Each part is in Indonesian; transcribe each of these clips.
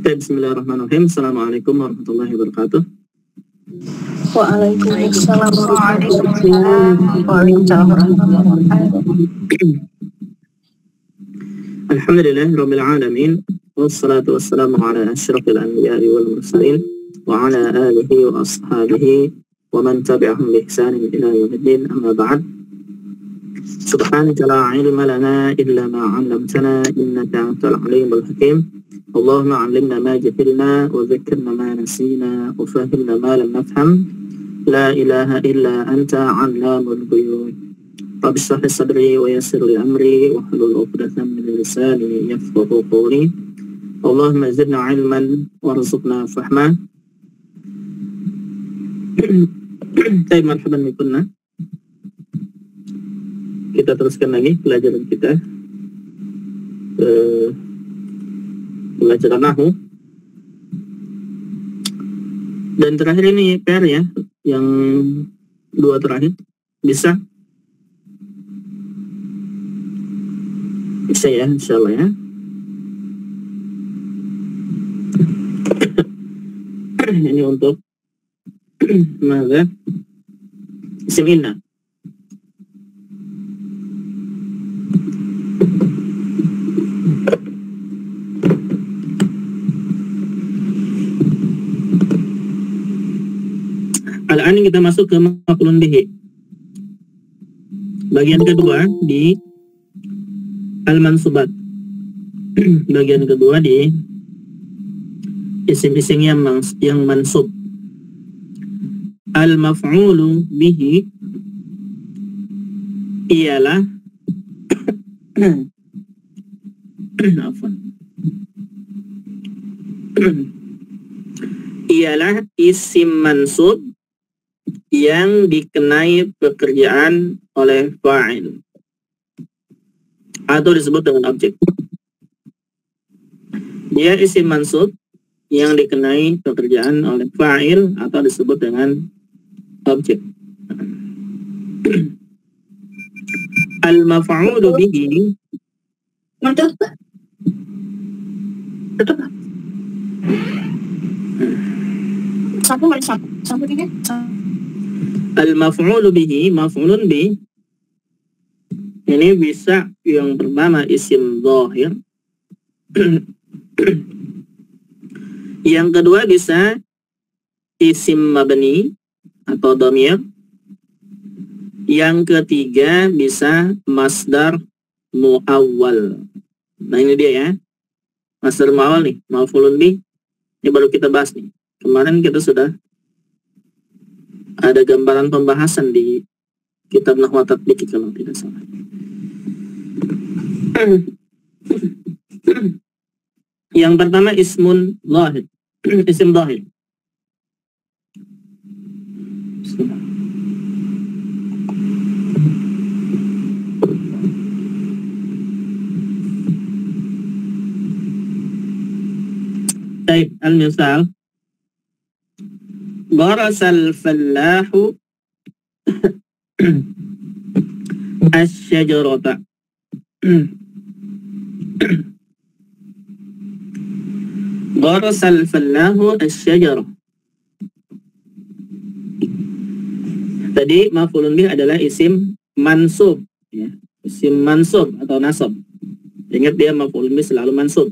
Bismillahirrahmanirrahim. Assalamualaikum warahmatullahi wabarakatuh. Waalaikumsalam warahmatullahi wabarakatuh. Alhamdulillahi rabbil alamin. Wassalatu wassalamu ala asyrafil anbiya'i wal mursalin wa ala alihi wa ashabihi wa man tabi'ahum bi ihsanin ila yaumiddin. Amma ba'd. Subhanaka la ilma lana illa ma 'allamtana innaka antal alimul hakim. Allahumma 'allimna ma jahilna wa dhakkirna ma nasina wa fahimna ma lam nafham. La ilaha illa anta 'allamul ghuyub. Rabbi shrah li sadri wa yassir li amri wa hlul 'uqdatam min lisani yafqahu qawli. Allahumma zidna 'ilman warzuqna fahma. Baik, marhaban bikunna. Kita teruskan lagi pelajaran kita, pelajaran nahwu. Dan terakhir ini PR ya, yang dua terakhir bisa ya, insyaallah ya. Ini untuk mana? Isim inna. Al-an kita masuk ke maf'ulun bihi. Bagian kedua di al-mansubat. Bagian kedua di isim-isim yang mansub. Al-maf'ulu bihi ialah ialah isim mansub yang dikenai pekerjaan oleh fa'il atau disebut dengan objek. Dia isim mansub yang dikenai pekerjaan oleh fa'il atau disebut dengan objek. Al-maf'ulu bihi Al-maf'ulu bihi, maf'ulun bi ini bisa yang pertama isim dhahir. Yang kedua bisa isim mabni atau dhamir. Yang ketiga bisa masdar muawwal. Nah ini dia ya, masdar muawwal nih, maf'ulun bi. Ini baru kita bahas nih. Kemarin kita sudah ada gambaran pembahasan di kitab Nahwu Tatbiq kalau tidak salah. Yang pertama ismun dhahir, isim dhahir. Baik, al-misal Barasal fallahu asy-syajarata. Barasal fallahu asy-syajarah. Tadi maf'ulun bih adalah isim mansub ya. Isim mansub atau nasab. Ingat dia maf'ulun bih selalu mansub.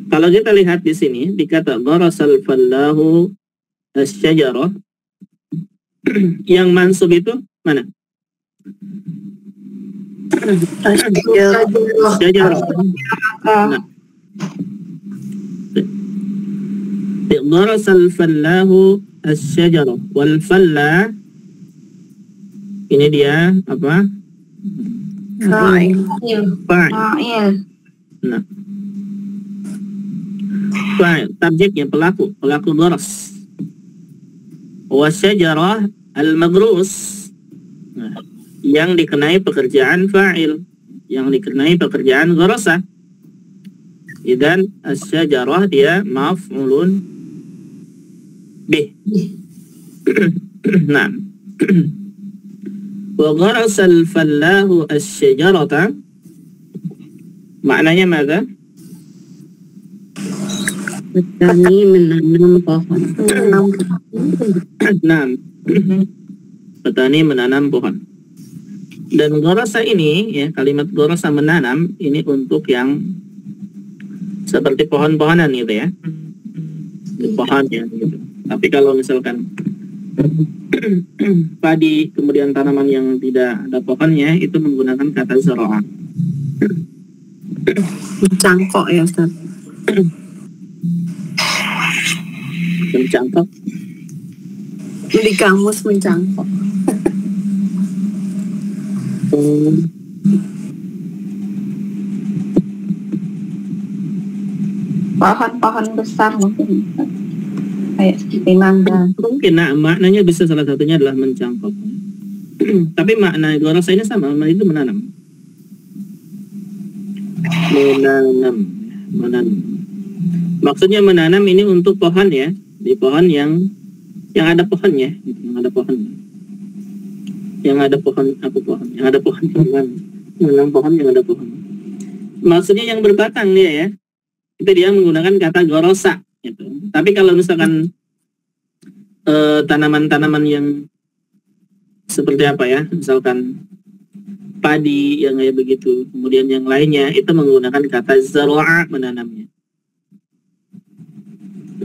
Kalau kita lihat di sini dikata barasal fallahu asy-syajarah, yang mansub itu mana? Syajarah. Nah. Barasal fallahu asy-syajarah wal falla ini dia apa? Fa'il. Nah. Fa'il, subjeknya pelaku baras. Wasyajarah al-madrus, nah, yang dikenai pekerjaan fa'il, yang dikenai pekerjaan gharasa. Idan asyajarah dia maf'ulun bih. Nah. Wa gharasal fallahu asyajarata Maknanya maka Petani menanam pohon. nah, petani menanam pohon. Dan gorosa ini, ya, kalimat gorosa menanam ini untuk yang seperti pohon-pohonan gitu ya, pohon ya gitu. Tapi kalau misalkan padi kemudian tanaman yang tidak ada pohonnya itu menggunakan kata zara'a. Mencangkok ya Ustaz. Mencangkok. Di kamus mencangkok. Pohon-pohon besar mungkin kayak seperti mangga. Mungkin maknanya bisa salah satunya adalah mencangkok. Tapi makna gorosa ini sama, itu menanam. Menanam. Maksudnya menanam ini untuk pohon ya, di pohon yang ada pohonnya, gitu, yang ada pohon yang ada pohon menanam pohon yang ada pohon. Maksudnya yang berbatang dia ya, itu dia menggunakan kata gorosa gitu. Tapi kalau misalkan tanaman-tanaman yang seperti apa ya, misalkan padi yang kayak begitu, kemudian yang lainnya itu menggunakan kata zara'a menanamnya.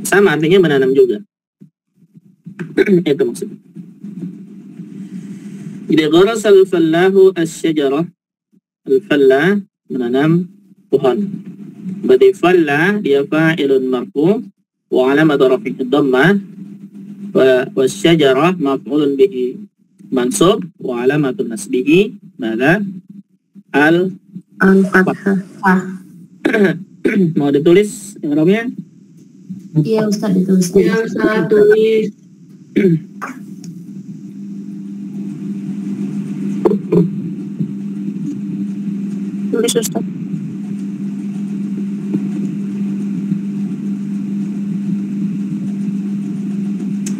Sama artinya menanam juga. Itu maksudnya. Jadi gharasa al-fallahu asy-syajarah. Al-fallah menanam pohon. Berarti falla dia fa'ilun marfu' wa 'alamatu raf'ihi dhammah wa asy-syajarah maf'ulun bihi mansub wa 'alamatu nasbihi madza Al-Fathah. Mau ditulis i'rabnya? Iya Ustaz ditulis. Iya Ustaz tulis. Tulis Ustaz.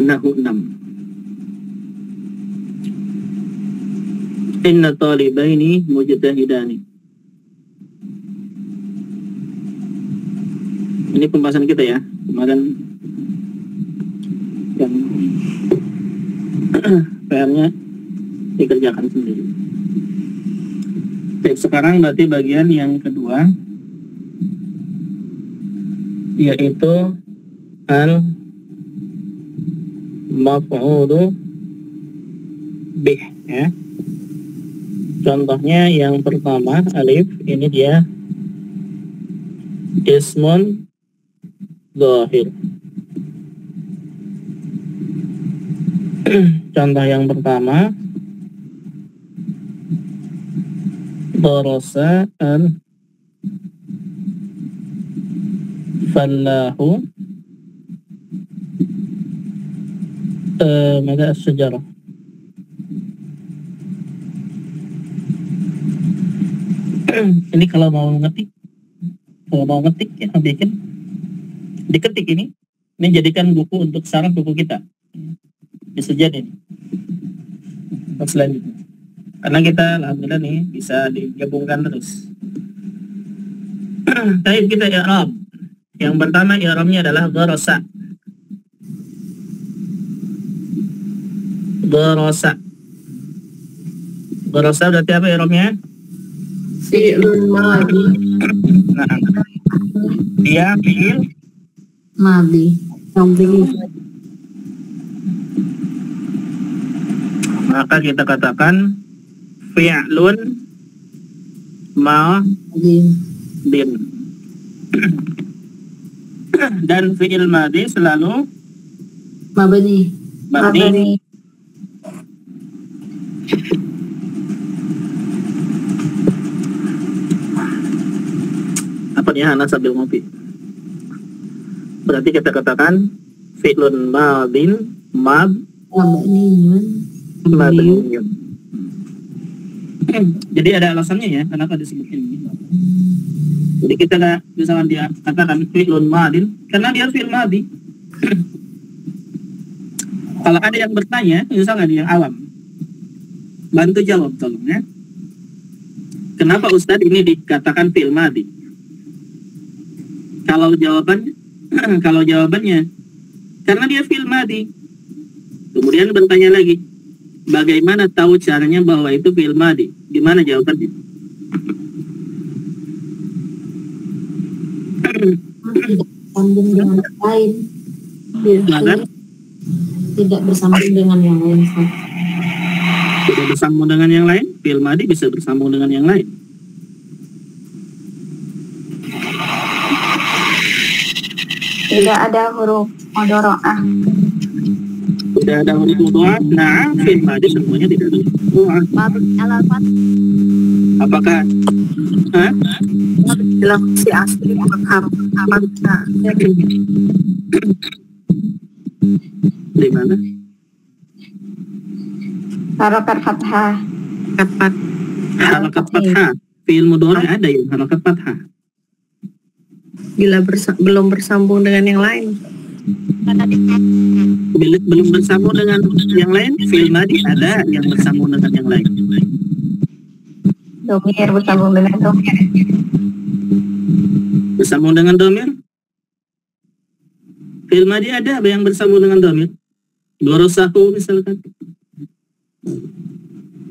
Nahu 6. Inna talibaini mujtahidani. Ini pembahasan kita ya kemarin yang PR-nya dikerjakan sendiri. Baik, sekarang berarti bagian yang kedua yaitu al maf'ulu bih ya. Contohnya yang pertama alif ini dia ismun zahir. Contoh yang pertama darasa al-fallahu mada as-syajarah. Ini kalau mau ngetik ya bikin diketik ini jadikan buku untuk syarat buku kita bisa jadi ini selanjutnya karena kita alhamdulillah nih bisa digabungkan terus. Tapi kita i'rab yang pertama i'rabnya adalah gharasa. Gharasa berarti apa i'rabnya? Fi'lun madhi. Nah, dia fi'il Madi. maka kita katakan fi'lun madin. Dan fi'il madhi selalu Mabani. mabni. Apa nih Hana sambil ngopi? Berarti kita katakan fi'lun madin mabniyun. Jadi ada alasannya ya kenapa disebut ini. Jadi kita misalkan dia katakan fi'lun madin karena dia fi'il madhi. Kalau ada yang bertanya, misalkan yang awam, bantu jawab tolong ya. Kenapa Ustadz ini dikatakan fi'il madhi? Kalau jawabannya kalau jawabannya karena dia fi'il madhi. Kemudian bertanya lagi, bagaimana tahu caranya bahwa itu fi'il madhi? Gimana jawabannya? Sambung dengan yang lain. Maka Tidak bersambung dengan yang lain. Ustaz. tidak bersambung dengan yang lain, fi'il madhi bisa bersambung dengan yang lain. Tidak ada huruf mudharaah. Tidak ada huruf mudhari'. Nah, fi'il madhi semuanya tidak ada huruf mudhari'. Mabni ala fath. Apakah Dalam si asli apakah di mana? harokat fathah. Harakat fathah. Fi'il mudhari' ada yang harakat fathah. Bila belum bersambung dengan yang lain. Bila belum bersambung dengan yang lain, fi'il madhi ada yang bersambung dengan yang lain. Domir bersambung dengan domir. Bersambung dengan domir. Fi'il madhi ada yang bersambung dengan domir. Gorosahu misalkan.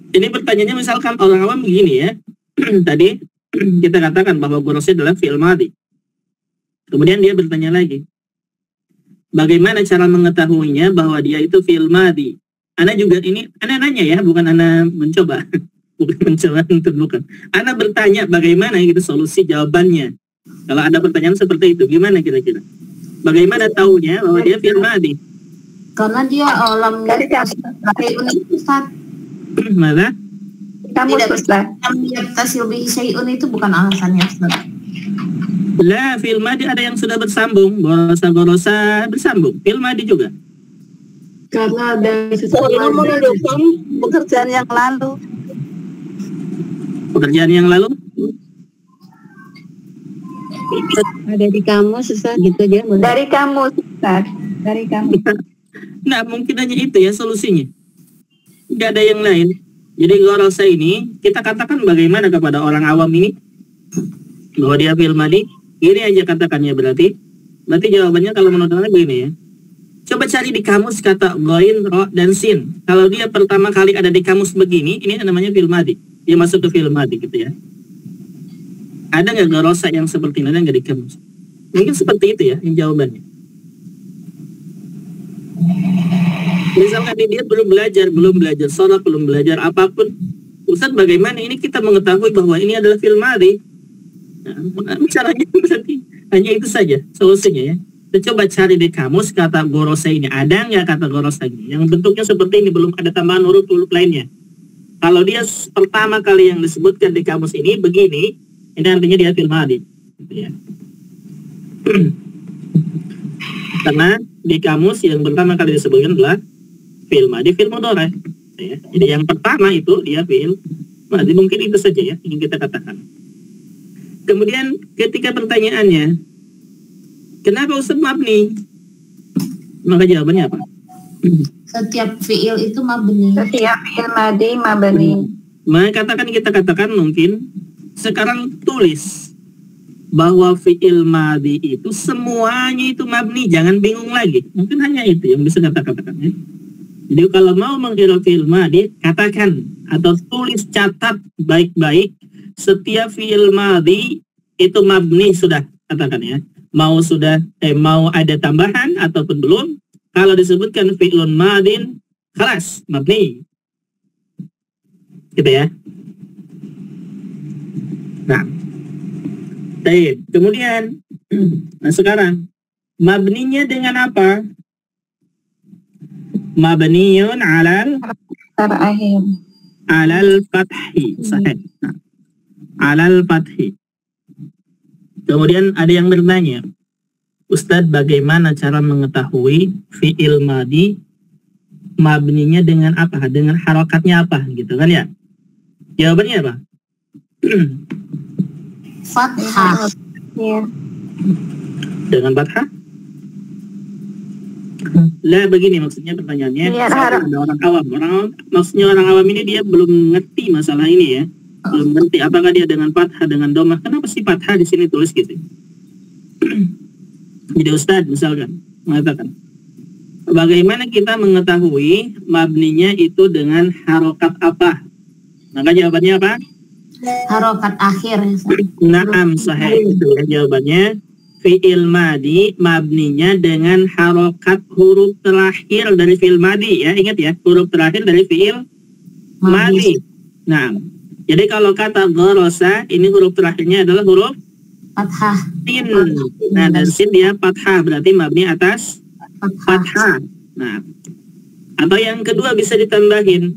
Ini pertanyaannya misalkan orang awam begini ya. Tadi kita katakan bahwa gorosa adalah fi'il madhi. Kemudian dia bertanya lagi, bagaimana cara mengetahuinya bahwa dia itu fi'il madhi? Ana juga ini, Ana nanya ya, bukan Ana mencoba. Bukan mencoba untuk bukan. Ana bertanya bagaimana gitu solusi jawabannya. Kalau ada pertanyaan seperti itu, gimana kira-kira? Bagaimana tahunya bahwa dia fi'il madhi? Karena dia alam Dari syai'un itu Ustaz. Mana? Kamu Tidak Ustaz. Lam yattasil bihi syai'un itu bukan alasannya Ustaz. Lah, fi'il madhi ada yang sudah bersambung. Gorosa bersambung. Fi'il madhi juga. Karena ada Sebelum menunjukkan pekerjaan yang lalu. Pekerjaan yang lalu Ada di kamus, Ustaz, gitu aja. Dari kamu Ustaz. Dari kamu. nah, mungkin hanya itu ya solusinya. Nggak ada yang lain. Jadi gorosa ini kita katakan bagaimana kepada orang awam ini bahwa dia fi'il madhi. Gini aja katakannya berarti jawabannya kalau menurut Anda begini ya. Coba cari di kamus kata ghain, ro, dan sin. Kalau dia pertama kali ada di kamus begini, ini namanya fi'il madhi. Dia masuk ke fi'il madhi gitu ya. Ada nggak gorosa yang seperti ini? Ada nggak di kamus? Mungkin seperti itu ya yang jawabannya. Misalkan dia belum belajar sholat, belum belajar apapun. Ustaz, bagaimana ini kita mengetahui bahwa ini adalah fi'il madhi? Nah, caranya berarti hanya itu saja solusinya ya. Kita coba cari di kamus kata gorosa ini. Ada nggak kata gorosa ini? Yang bentuknya seperti ini, belum ada tambahan huruf lainnya. Kalau dia pertama kali yang disebutkan di kamus ini begini, ini artinya dia fi'il madhi. Gitu ya. Karena di kamus yang pertama kali disebutkan adalah fi'il madhi, fi'il mudhari'. Ya. Jadi yang pertama itu dia fi'il madhi. Mungkin itu saja ya yang kita katakan. Kemudian ketika pertanyaannya, kenapa Ustaz mabni? Maka jawabannya apa? Setiap fi'il itu mabni. Setiap fi'il madhi mabni. Maka kita katakan mungkin sekarang tulis bahwa fi'il madhi itu semuanya itu mabni, jangan bingung lagi. Mungkin hanya itu yang bisa kita katakan ya. Jadi kalau mau mengira fi'il madhi, katakan atau tulis, catat baik-baik setiap fi'il madhi itu mabni sudah, katakan ya. Mau ada tambahan ataupun belum, kalau disebutkan fi'lun madin, khalas, mabni. Gitu ya. Nah, baik. Kemudian, nah sekarang, mabninya dengan apa? Mabniyun Terakhir. alal fathi. Sahih. Nah, alal fathi. Kemudian ada yang bertanya, Ustadz, bagaimana cara mengetahui fi'il madhi mabninya dengan apa? Dengan harokatnya apa? Gitu kan ya? Jawabannya apa? Fathah. Ya. Dengan fathah? Lah begini maksudnya pertanyaannya. Lihat Misalkan ada orang awam. Maksudnya orang awam ini dia belum ngerti masalah ini ya. belum ngerti apakah dia dengan fathah dengan dhammah. Kenapa sih fathah di sini tulis gitu? Jadi Ustadz misalkan mengatakan, bagaimana kita mengetahui mabninya itu dengan harokat apa? Maka jawabannya apa? Harokat akhir. Naam, sahih. Itu ya jawabannya. Fi'il madi mabninya dengan harokat huruf terakhir dari fi'il madi ya. Ingat ya, huruf terakhir dari fi'il madi. Nah, jadi kalau kata gorosa, ini huruf terakhirnya adalah huruf Fathah. sin. Nah, dan sin dia fathah, berarti mabni atas fathah. Nah, atau yang kedua bisa ditambahin.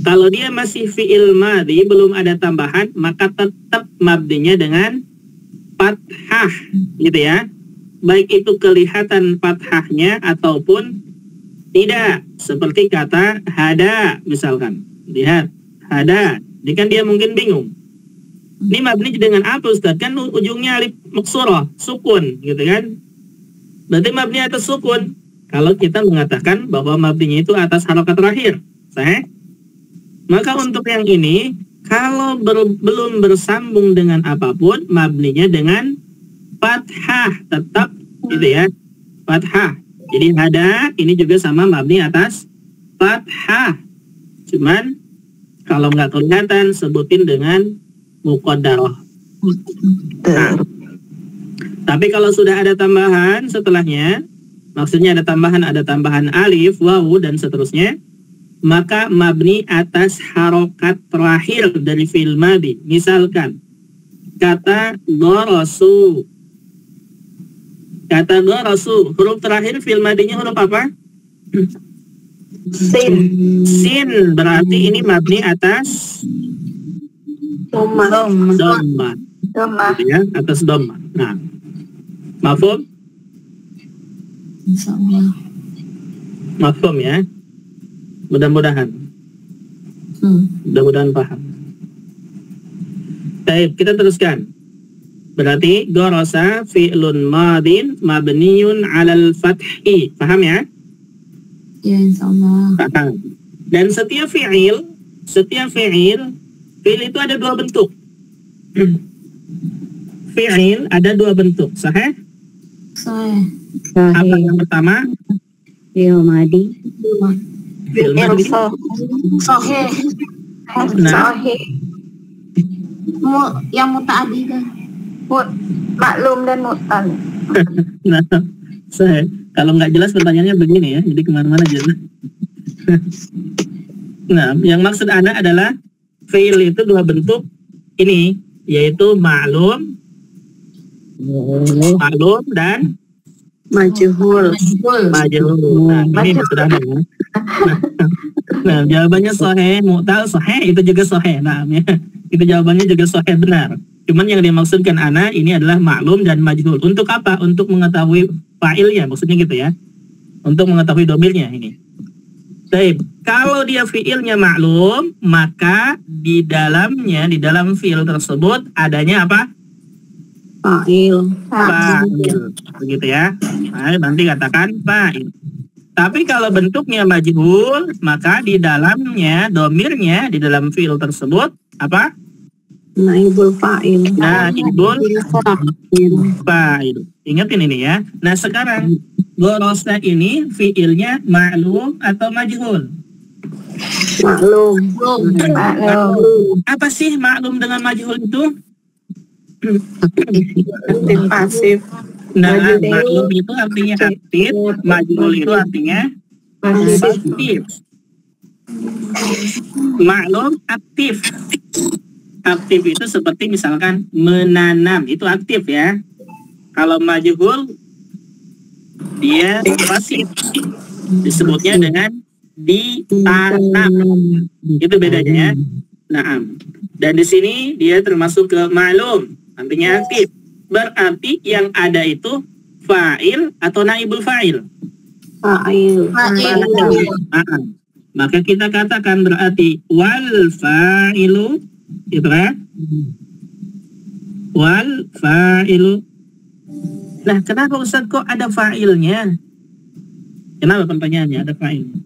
Kalau dia masih fi'il madi, belum ada tambahan, maka tetap mabninya dengan fathah, gitu ya. Baik itu kelihatan fathahnya ataupun tidak. Seperti kata hada, misalkan. Lihat, hada. Ini kan dia mungkin bingung. Ini mabni dengan apa Ustaz? Kan ujungnya alif maksurah, sukun, gitu kan. Berarti mabni atas sukun. Kalau kita mengatakan bahwa mabninya itu atas harokat terakhir. Sahih? Maka untuk yang ini, kalau belum bersambung dengan apapun, mabninya dengan fathah. Tetap, gitu ya. Fathah. Jadi hada, ini juga sama mabni atas fathah. Cuman, kalau nggak kelihatan, sebutin dengan muqaddarah. Nah, tapi kalau sudah ada tambahan setelahnya, maksudnya ada tambahan alif, wawu, dan seterusnya, maka mabni atas harokat terakhir dari fi'il madi. Misalkan, kata gorosu. Kata gorosu, huruf terakhir fi'il madinya huruf apa? Sin. Sin, berarti ini mabni atas dhamma. Ya, atas dhamma. Nah, mafhum? Insyaallah. Mafhum ya? Mudah-mudahan. Mudah-mudahan paham. Baik, kita teruskan. Berarti gorosa fi'lun madin mabniyun 'alal fathi. Paham ya? Ya, insyaallah. Paham. Dan setiap fi'il itu ada dua bentuk. Fi'il ada dua bentuk. Sahih? Sahih. Apa yang pertama? Fi'il madi. Fi'il madi. Sahih. Nah, Yang muta'addi kan? Maklum dan mu'tal. nah, sahih. Kalau nggak jelas pertanyaannya begini ya, jadi kemana-mana jelas. Nah, yang maksud Anda adalah fi'il itu dua bentuk ini, yaitu ma'lum dan Majhul. majhul. Nah, ini sudah ada. Nah, jawabannya sahih, mu'tal sahih, itu juga sahih. Nah, ya, itu jawabannya juga sahih benar. Cuman yang dimaksudkan ana ini adalah maklum dan majhul. Untuk apa? Untuk mengetahui fa'ilnya, maksudnya gitu ya. Untuk mengetahui domirnya ini. Baik, kalau dia fi'ilnya maklum, maka di dalam fi'il tersebut adanya apa? Fa'il. Fa'il. Begitu ya. Nah, nanti katakan fa'il. Tapi kalau bentuknya majhul, maka di dalamnya, domirnya, di dalam fi'il tersebut, apa? Naibul fa'il. Naibul fa'il. Ingatin ini ya. Nah sekarang, gorosa ini fi'ilnya ma'lum atau majhul? Maklum. Apa sih maklum dengan majhul itu? Aktif pasif. Nah, maklum itu artinya aktif, majhul itu artinya pasif. Maklum aktif. Aktif itu seperti misalkan menanam, itu aktif ya. Kalau majhul dia pasif, disebutnya dengan ditanam. Itu bedanya ya. Nah, dan di sini dia termasuk ke ma'lum, artinya aktif. Berarti yang ada itu fa'il atau naibul fa'il? Fa'il. Maka kita katakan berarti wal fa'ilu, itu ya. Wal fa'ilu. Nah, kenapa Ustaz kok ada fa'ilnya? Kenapa pertanyaannya ada fa'ilnya?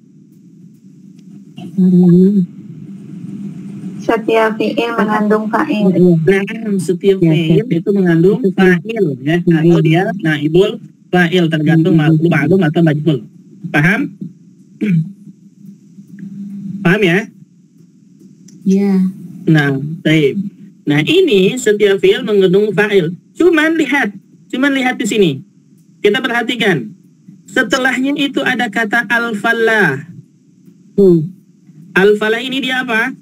Setiap fiil mengandung fa'il. Nah, setiap fiil itu mengandung fa'il ya, atau dia naibul fa'il, tergantung ma'lum atau majhul. Paham? Paham ya? Ya. Nah, baik. Nah, ini setiap fiil mengandung fa'il. Cuman lihat di sini. Kita perhatikan. Setelahnya itu ada kata al-falah. Al-falah ini dia apa?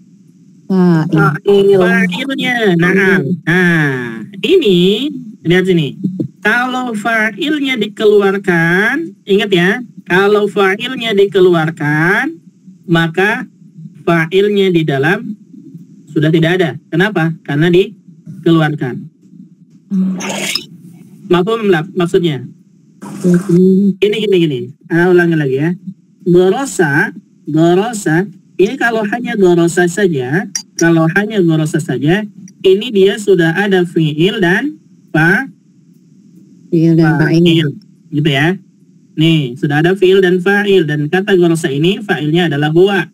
Fa'ilnya. Nah, ini lihat sini. Kalau fa'ilnya dikeluarkan, ingat ya, kalau fa'ilnya dikeluarkan, maka fa'ilnya di dalam sudah tidak ada. Kenapa? Karena dikeluarkan. Maksudnya? Gini. Ulangi lagi ya. Gorosa. Ini kalau hanya gorosa saja, ini dia sudah ada fi'il dan fa'il, gitu ya. Nih, sudah ada fi'il dan fa'il, dan kata gorosa ini fa'ilnya adalah huwa.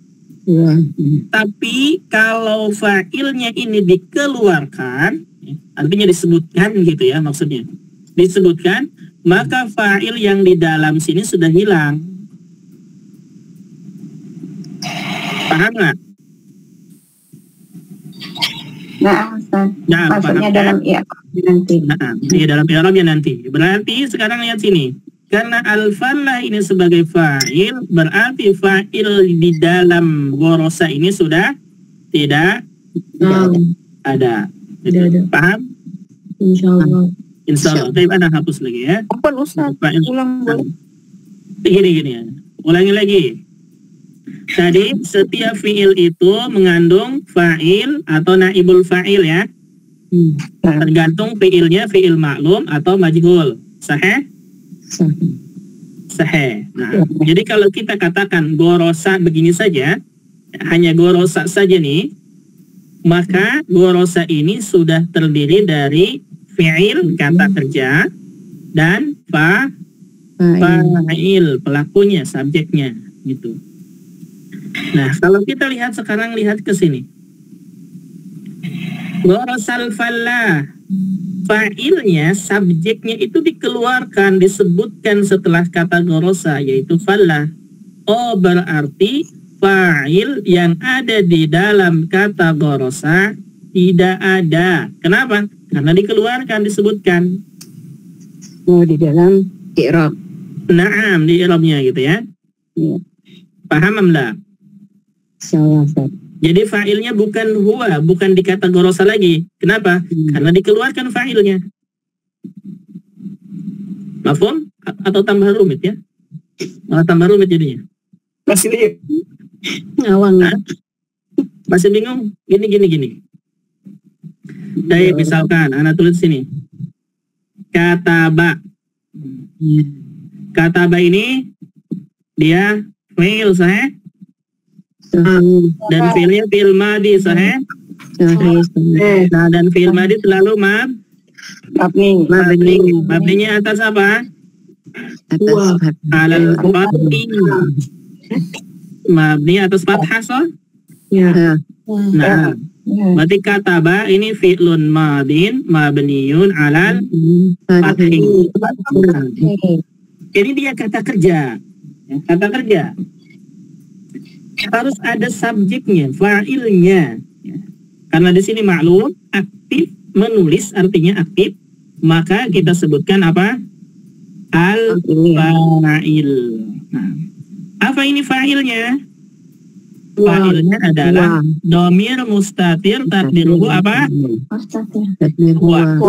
Tapi kalau fa'ilnya ini dikeluarkan, artinya disebutkan gitu ya, maksudnya disebutkan, maka fa'il yang di dalam sini sudah hilang. Paham nggak? Nah, Ustaz. Nah, maksudnya paham, dalam i'rabnya nanti. Nah, iya, dalam i'rabnya nanti. Berarti sekarang lihat sini. Karena al-falah ini sebagai fa'il, berarti fa'il di dalam gorosa ini sudah tidak ada. Tidak ada. Paham? Insyaallah. Insyaallah. Baik, ada hapus lagi ya. Apa Ustaz? Ulang boleh? Gini ya. Ulangi lagi. Tadi setiap fi'il itu mengandung fa'il atau naibul fa'il ya. Tergantung fi'ilnya fi'il maklum atau majhul. Sahih? Sahih. Nah, jadi kalau kita katakan gorosa begini saja, hanya gorosa saja nih, maka gorosa ini sudah terdiri dari fi'il, kata kerja, dan fa'il, pelakunya, subjeknya, gitu. Nah, kalau kita lihat sekarang, lihat ke sini. Gorosal falah, fa'ilnya, subjeknya itu dikeluarkan, disebutkan setelah kata gorosa, yaitu falah. Oh, berarti fa'il yang ada di dalam kata gorosa tidak ada. Kenapa? Karena dikeluarkan, disebutkan. Oh, di dalam i'rab. Naam, di i'rabnya gitu ya. Iya. Paham enggak? Insyaallah, Ustaz. Jadi fa'ilnya bukan huwa, bukan di kata gorosa lagi. Kenapa? Karena dikeluarkan fa'ilnya. Mafhum? Atau tambah rumit ya? Malah tambah rumit jadinya. Masih lihat. Ngawang. Hah? Masih bingung? Gini. Jadi misalkan, anak tulis sini. Kataba. Kataba ini dia fi'il sahih. Dan fi'ilnya fi'il madi sahih. Nah, dan fi'il madi selalu mabninya atas apa? Atas Alal fathi. Mabni atas fathah so? ya. Nah, berarti kataba ini fi'lun madin mabniun alal fathi. Ini dia kata kerja. Kata kerja harus ada subjeknya, fa'ilnya. Karena di sini maklum aktif, menulis artinya aktif, maka kita sebutkan apa? Al-fa'il. Nah, apa ini fa'ilnya? Fa'ilnya adalah domir mustatir takdiruhu apa? Huwa.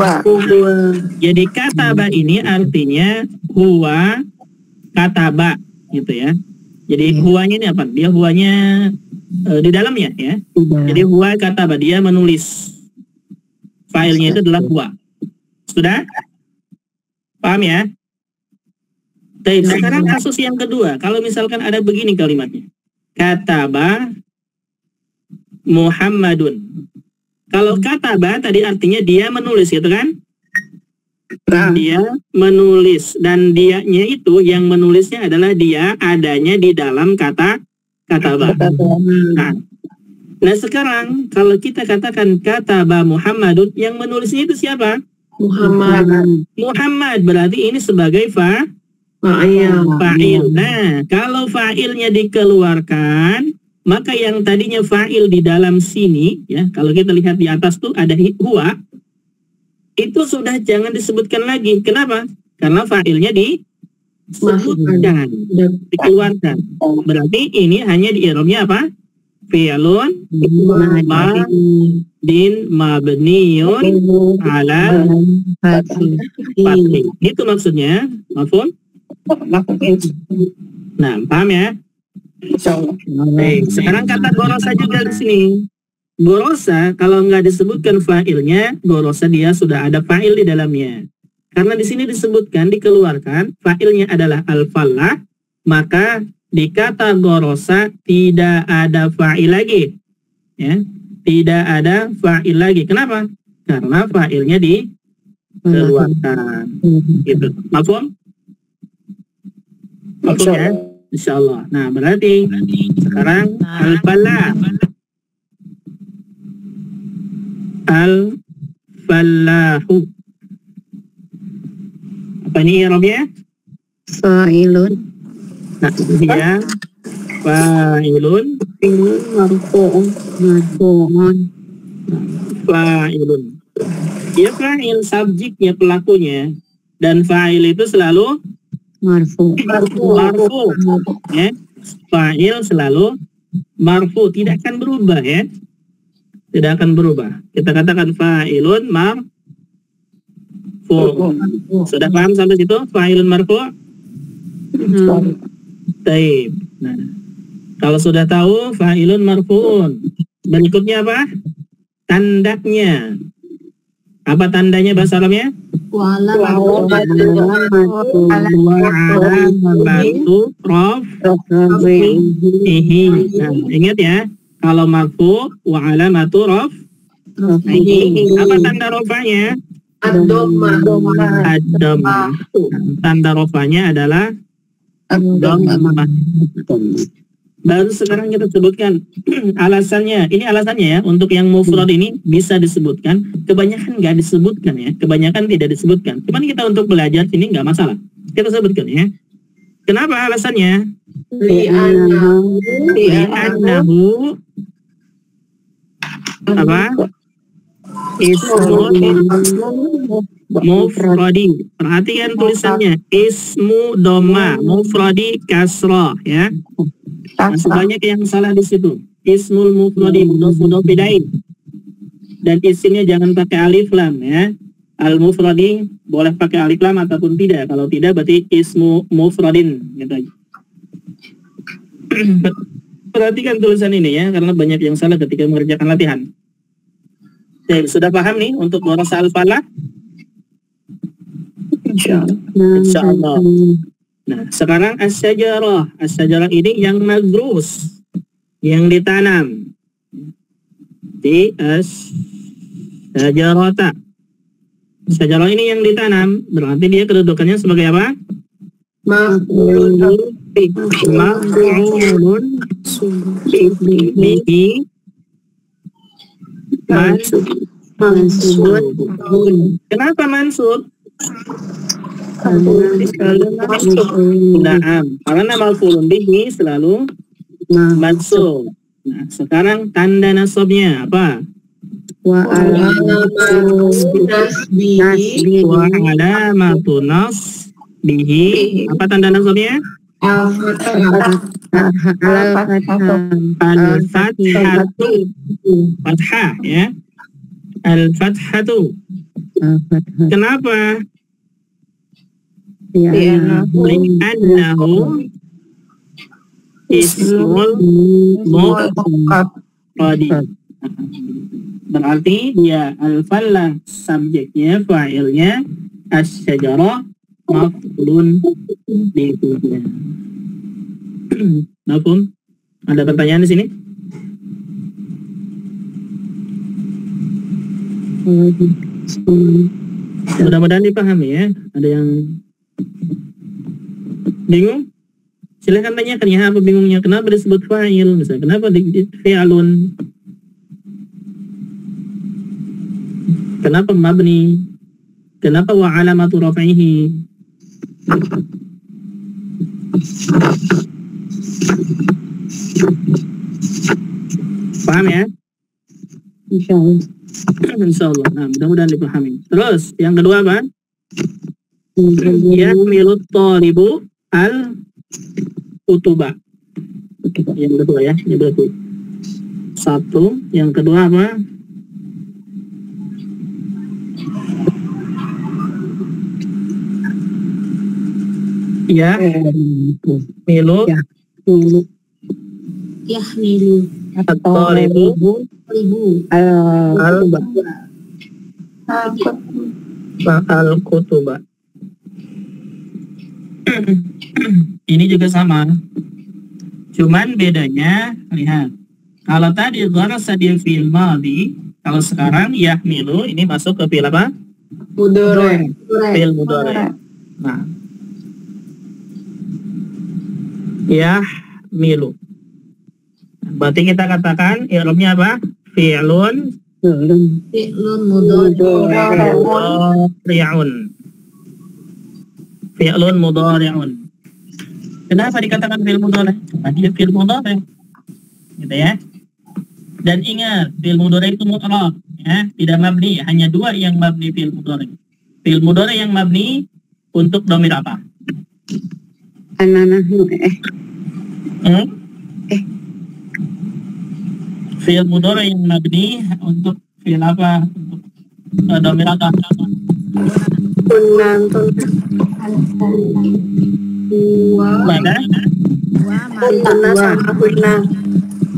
Jadi kataba ini artinya huwa kataba gitu ya. Jadi huwanya ini apa? Dia huwanya di dalamnya ya. Jadi huwa kataba, dia menulis. Filenya itu adalah huwa. Sudah? Paham ya? Baik, sekarang kasus yang kedua. Kalau misalkan ada begini kalimatnya. Kataba Muhammadun. Kalau kataba tadi artinya dia menulis gitu kan? Dia menulis, dan dianya itu yang menulisnya adalah dia adanya di dalam kata kataba. Nah, Nah sekarang kalau kita katakan kataba Muhammadun, yang menulisnya itu siapa? Muhammad, berarti ini sebagai fa'il. Nah, kalau fa'ilnya dikeluarkan, maka yang tadinya fa'il di dalam sini, ya, kalau kita lihat di atas tuh ada huwa, itu sudah jangan disebutkan lagi. Kenapa? Karena fa'ilnya disebutkan, dikeluarkan. Berarti ini hanya di i'rabnya apa? Fi'lun mabniun ala fathih. Itu maksudnya, mafhum? Nah, paham ya? Baik, sekarang kata gorosa juga di sini. Gorosa kalau nggak disebutkan fa'ilnya, gorosa dia sudah ada fa'il di dalamnya. Karena di sini disebutkan dikeluarkan fa'ilnya adalah al-fallah, maka di kata gorosa tidak ada fa'il lagi, ya, tidak ada fa'il lagi. Kenapa? Karena fa'ilnya dikeluarkan. Gitu. Mafhum? Mafhum ya? Insyaallah. Nah, berarti sekarang al-falah. Al-falahu. Apa ini i'rabnya? Fa'ilun. Nah, dia fa'ilun Marfu'un. fa'ilun. Dia fa'il, subjeknya, pelakunya, dan fa'il itu selalu Marfu. Ya. Fa'il selalu marfu, tidak akan berubah, ya. Tidak akan berubah. Kita katakan fa'ilun marfu. Sudah paham sampai situ? Fa'ilun marfu? Baik. Nah, kalau sudah tahu fa'ilun marfu'un, berikutnya apa? Tandanya. Apa tandanya bahasa Arabnya? Wa'alamatu raf'ihi. Nah, ingat ya, kalau marfu wa'alamatu raf'ihi. Apa tanda rafa'nya? Ad-dhammah. Tanda rafa'nya adalah ad-dhammah. Baru sekarang kita sebutkan alasannya. Ini alasannya ya, untuk yang mufrad ini bisa disebutkan. Kebanyakan nggak disebutkan ya. Kebanyakan tidak disebutkan. Cuman kita untuk belajar sini nggak masalah. Kita sebutkan ya. Kenapa alasannya? Li'annahu apa? Ismu mufradi. Perhatikan tulisannya. Ismu doma mufradi kasrah ya. Masih banyak yang salah di situ. Ismul mufradi mudhof ilaih. Dan isimnya jangan pakai alif lam ya. Al mufradi boleh pakai alif lam ataupun tidak. Kalau tidak berarti ismu mufradin gitu aja. Perhatikan tulisan ini ya, karena banyak yang salah ketika mengerjakan latihan. Oke, sudah paham nih untuk gorosa al-falah? Insyaallah. Nah, sekarang as-syajarah. As-syajarah ini yang magrus, yang ditanam. Di as-syajarata. Syajarah ini yang ditanam, berarti dia kedudukannya sebagai apa? Maf'ulun bihi mansub. Kenapa mansub? Karena maf'ulun bihi selalu mansub. Nah, sekarang tanda nasabnya apa? Wa alamatu nasbihi. Apa tanda nasabnya? Al-fathatu. Fathah ya. Al-fathatu. Kenapa? Li'annahu ismul mufradi. Berarti dia al-falah subjeknya, fa'ilnya, as-syajarah maf'ulun bihnya. Mafhum? Ada pertanyaan di sini? Mudah-mudahan dipahami ya. Ada yang bingung? Silahkan tanyakan ya, apa bingungnya? Kenapa disebut fa'il? Misalnya kenapa di fi'alun? Kenapa mabni? Kenapa wa alamatu raf'ihi? Paham ya? Insyaallah. Insyaallah. Nah, mudah-mudahan dipahami. Terus yang kedua apa? Yahmilut thalibu al kutuba. Yang kedua ya, ini berarti satu. Yang kedua apa? Ya, milu Yahmilu at-thalibu ribu al-kutuba. Ini juga sama. Cuman bedanya, lihat. Kalau tadi gharasa dia fi'il madhi, kalau sekarang yahmilu ini masuk ke fi'il apa? Mudore. Fi'il mudhari. Nah. Yahmilu. Berarti kita katakan i'rabnya apa? Fi'lun fi'lun mudhari'un. Fi'lun mudhari'un. Kenapa dikatakan fi'il mudhari'? Karena dia fi'il mudhari'. Gitu ya. Dan ingat, fi'il mudhari' itu mu'rab, ya, tidak mabni, hanya dua yang mabni fi'il mudhari'. Fi'il mudhari' yang mabni untuk dhamir apa? Fi'il mudhari' yang mabni untuk fi'il apa? Untuk dhamir apa? Mana?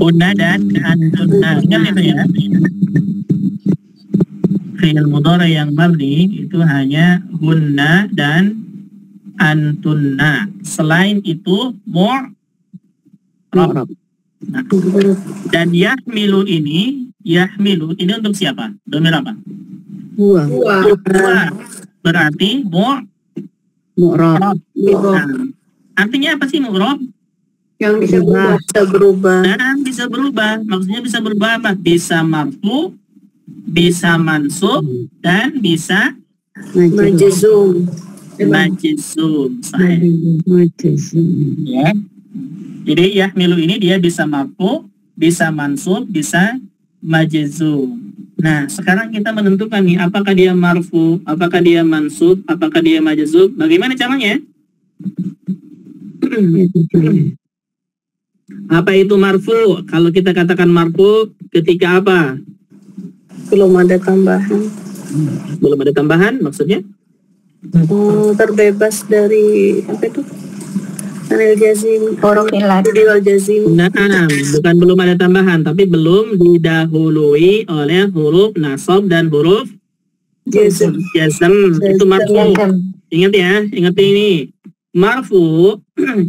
Kunna dan antunna. Kan itu ya. Fi'il mudhari' yang mabni itu hanya hunna dan antunna. Selain itu mu'rab. Nah, dan yahmilu ini untuk siapa? Dhamir apa? Huwa. Berarti Mu'rab. Nah, artinya apa sih mu'rab? Yang bisa berubah. Dan bisa berubah. Maksudnya bisa berubah apa? Bisa marfu, bisa mansub, dan bisa Majzum. majzum. Ya. Jadi yahmilu ini dia bisa marfu, bisa mansub, bisa majzum. Nah, sekarang kita menentukan nih apakah dia marfu, apakah dia mansub, apakah dia majzum. Bagaimana caranya? Apa itu marfu? Kalau kita katakan marfu ketika apa? Belum ada tambahan. Belum ada tambahan maksudnya? Terbebas dari apa itu? Anil jazim. Al jazim. Nah, bukan belum ada tambahan, tapi belum didahului oleh huruf nasab dan huruf Jazm. Itu marfu. Ingat ya, ingat ini. Marfu,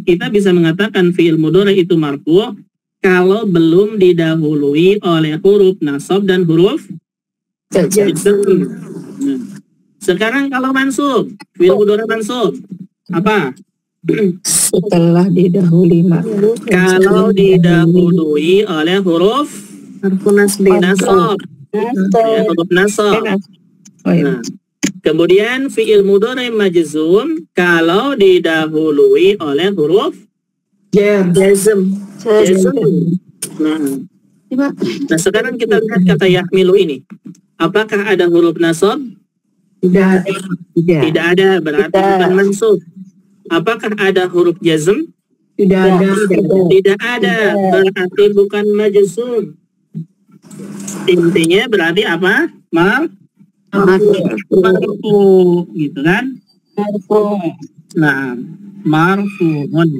kita bisa mengatakan fi'il mudhari itu marfu kalau belum didahului oleh huruf nasab dan huruf jazm. Nah, sekarang kalau mansub, fi'il mudhari mansub, apa? Setelah didahului Kalau didahului oleh huruf nasab, ya, huruf nasab. Nah, kemudian fi'il mudhari majzum kalau didahului oleh huruf jazm. Nah, sekarang kita lihat kata yahmilu ini. Apakah ada huruf nasab? Tidak ada, berarti bukan mansub. Apakah ada huruf jazm? Tidak ada, berarti bukan majzum. Intinya berarti apa? Marfu, gitu kan? Nah, marfuun.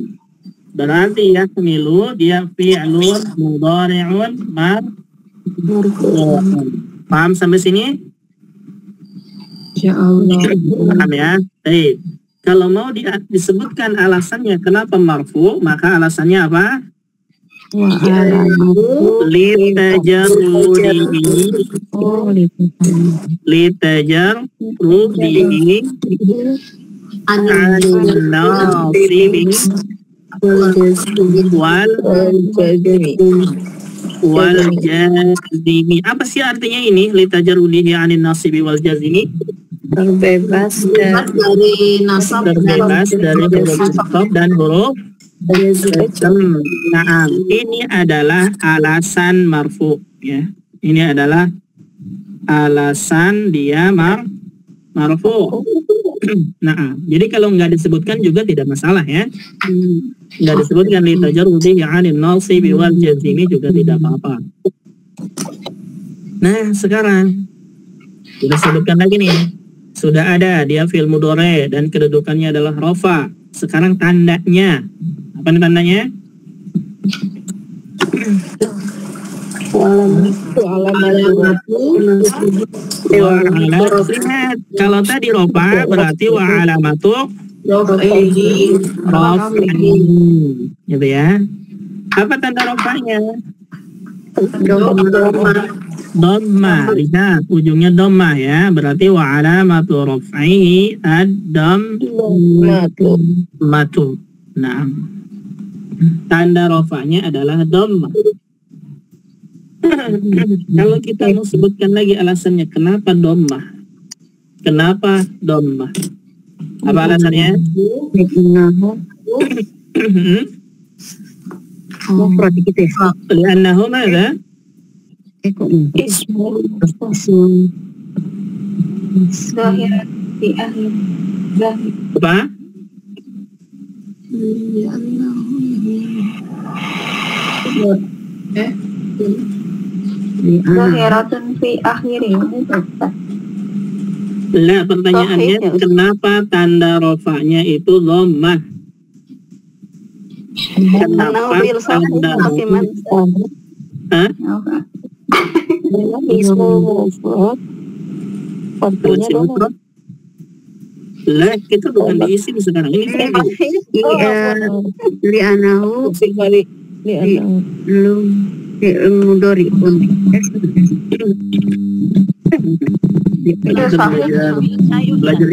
Berarti yahmilu dia fi'lun mudhari'un marfuun. Paham sampai sini? Paham ya? Baik. Kalau mau disebutkan alasannya kenapa marfu, maka alasannya apa? Litajarrudihi an-nasibi wal wal jazimi. Apa sih artinya ini? Litajarrudihi 'anil nasibi wal jazimi. Terbebas dari nasab Terbebas dari huruf nasab dan huruf jazm. Nah, ini adalah alasan marfu ya. Ini adalah alasan dia marfu. Nah, jadi kalau nggak disebutkan juga tidak masalah ya. Nggak disebutkan litajarrudihi 'anil nasibi wal jazimi juga tidak apa-apa. Nah, sekarang kita sebutkan lagi nih. Sudah ada dia fi'il mudhari dan kedudukannya adalah rafa. Sekarang tandanya. Apa nih tandanya? Lihat, kalau tadi rofa berarti wa alamatu rafi'i, gitu ya. Apa tanda rofanya? Dhamma. Lihat ujungnya dhamma ya, berarti wa alamatu raf'ihi ad-dhammatu. Nah, tanda rofanya adalah dhamma. Kalau kita mau sebutkan lagi alasannya kenapa dhammah? Kenapa dhammah? Apa alasannya? Mufrad gitu ya. Li'annahu madza? Zahiran fi akhir. Zahir. Apa? Zahiratun fi akhiri. Lah, pertanyaannya kenapa tanda rofanya itu dhammah? Kenapa tanda Hah? Lah, kita bukan di isim sekarang. Ini Li'anahu belum mudhari pun. Belajar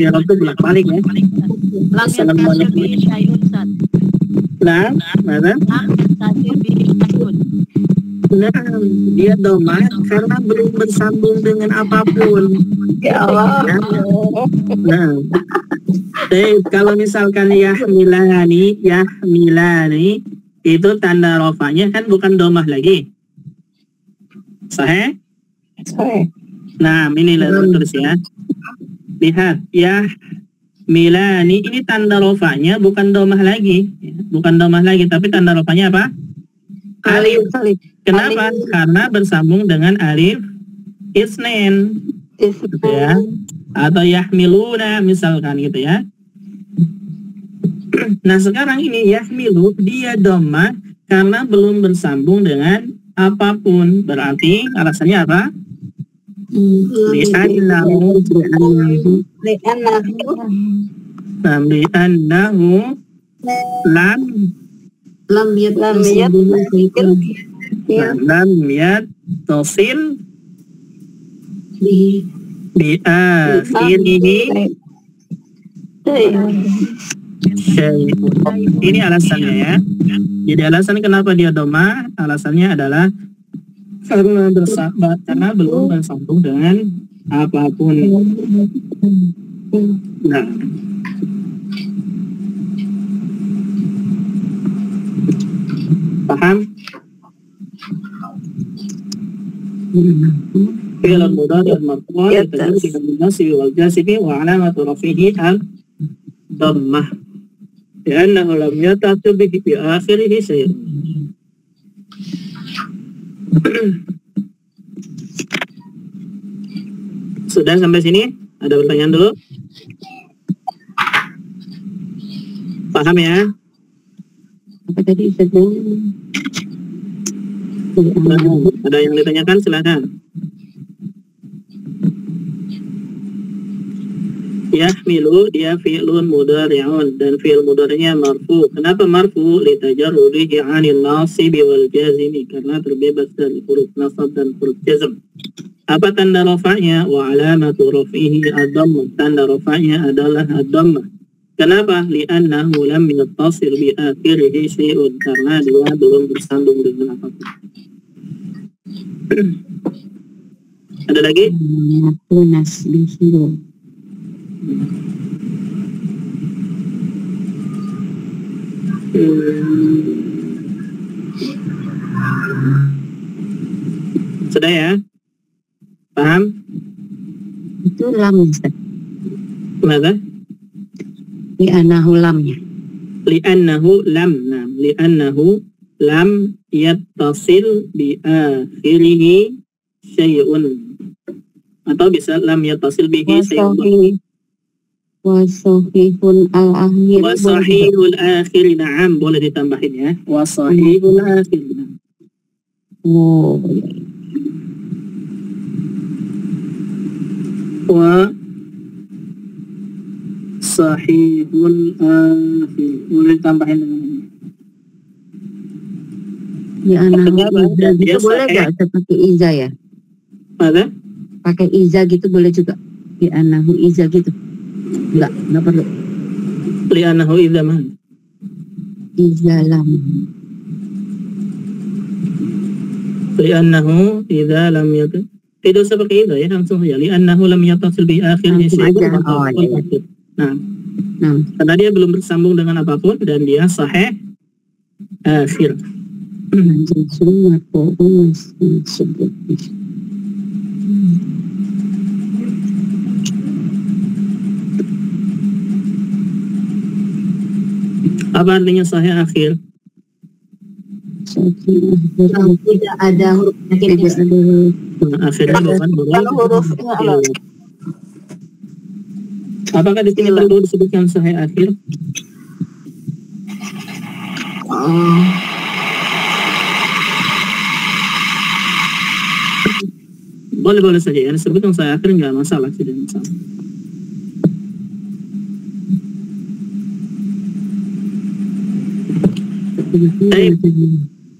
Arab itu bolak-balik ya. Assalamualaikum. Nah, mana? Nah, dia dhammah karena belum bersambung dengan apapun. Ya Allah. Nah, kalau misalkan yahmilani itu tanda rofanya kan bukan dhammah lagi. Sahih? Nah, ini terus ya. Lihat, yahmilani ini tanda rofanya bukan dhammah lagi, bukan dhammah lagi, tapi tanda rofanya apa? Alif. Kenapa? Karena bersambung dengan alif isnin, gitu ya. Atau yahmiluna misalkan gitu ya. Nah, sekarang ini yahmilu dia dhammah karena belum bersambung dengan apapun. Berarti alasannya apa? Li'annahu lam yattasil bi akhirihi syai'un. Ini alasannya ya. Jadi alasan kenapa dia dhammah, alasannya adalah karena belum bersambung dengan apapun. Nah, paham? Fi'il mudhari marfu' yatajarradu min nasbi wal jazmi wa alamatu rafihi al-dhammah li'annahu lam yatasil bi akhirih syai'un. Sudah sampai sini? Ada pertanyaan dulu? Paham ya? Apa tadi Ustaz? Ada yang ditanyakan, silakan. Yahmilu dia fi'lun mudhari'un dan fi'il mudhari'nya marfu. Kenapa marfu? Litajarrudihi 'anil nasibi wal jazimi, karena terbebas dari huruf nasab dan huruf jazm. Apa tanda rafa'nya? Wa alamatu raf'ihi ad-dhammah. Tanda rafa'nya adalah ad-dhammah. Kenapa? Li'annahu lam yattasil bi akhirihi syai'un, karena dia belum bersambung dengan apapun. Ada lagi? Tunas bisu. Sudah ya? Paham? Itu lam, Ustaz. Kenapa? Li'anahu lamnya. Li'annahu lam. Nah, li'annahu lam yattasil bi akhirihi syai'un. Atau bisa lam yattasil bihi syai'un. Wasahihun al-akhir. Wasahihul akhir. Na'am, boleh ditambahin ya. Wasahihul akhir. Oh, Wa sahihul akhir. Boleh ditambahin dengan ini. li'anahu iza. Dia Itu boleh sahih. gak Ustaz pakai iza ya? Ada? Pakai iza gitu boleh juga. Li'anahu iza gitu. Enggak perlu. Li'annahu idza man. Iza lam. Li'annahu idza lam yakun. Tidak usah pakai idza ya, langsung saja. Li'annahu lam yattasil bi akhirih Langsung syai'un. aja. Oh, iya. Nah, Nah, karena dia belum bersambung dengan apapun dan dia sahih akhir. semua fokus sebut. Apa artinya sahih akhir? Yang tidak ada huruf penyakitnya. Nah, akhirnya bukan huruf. Apakah di sini perlu disebutkan sahih akhir? Boleh saja ya, disebutkan sahih akhir nggak masalah, tidak masalah. Baik.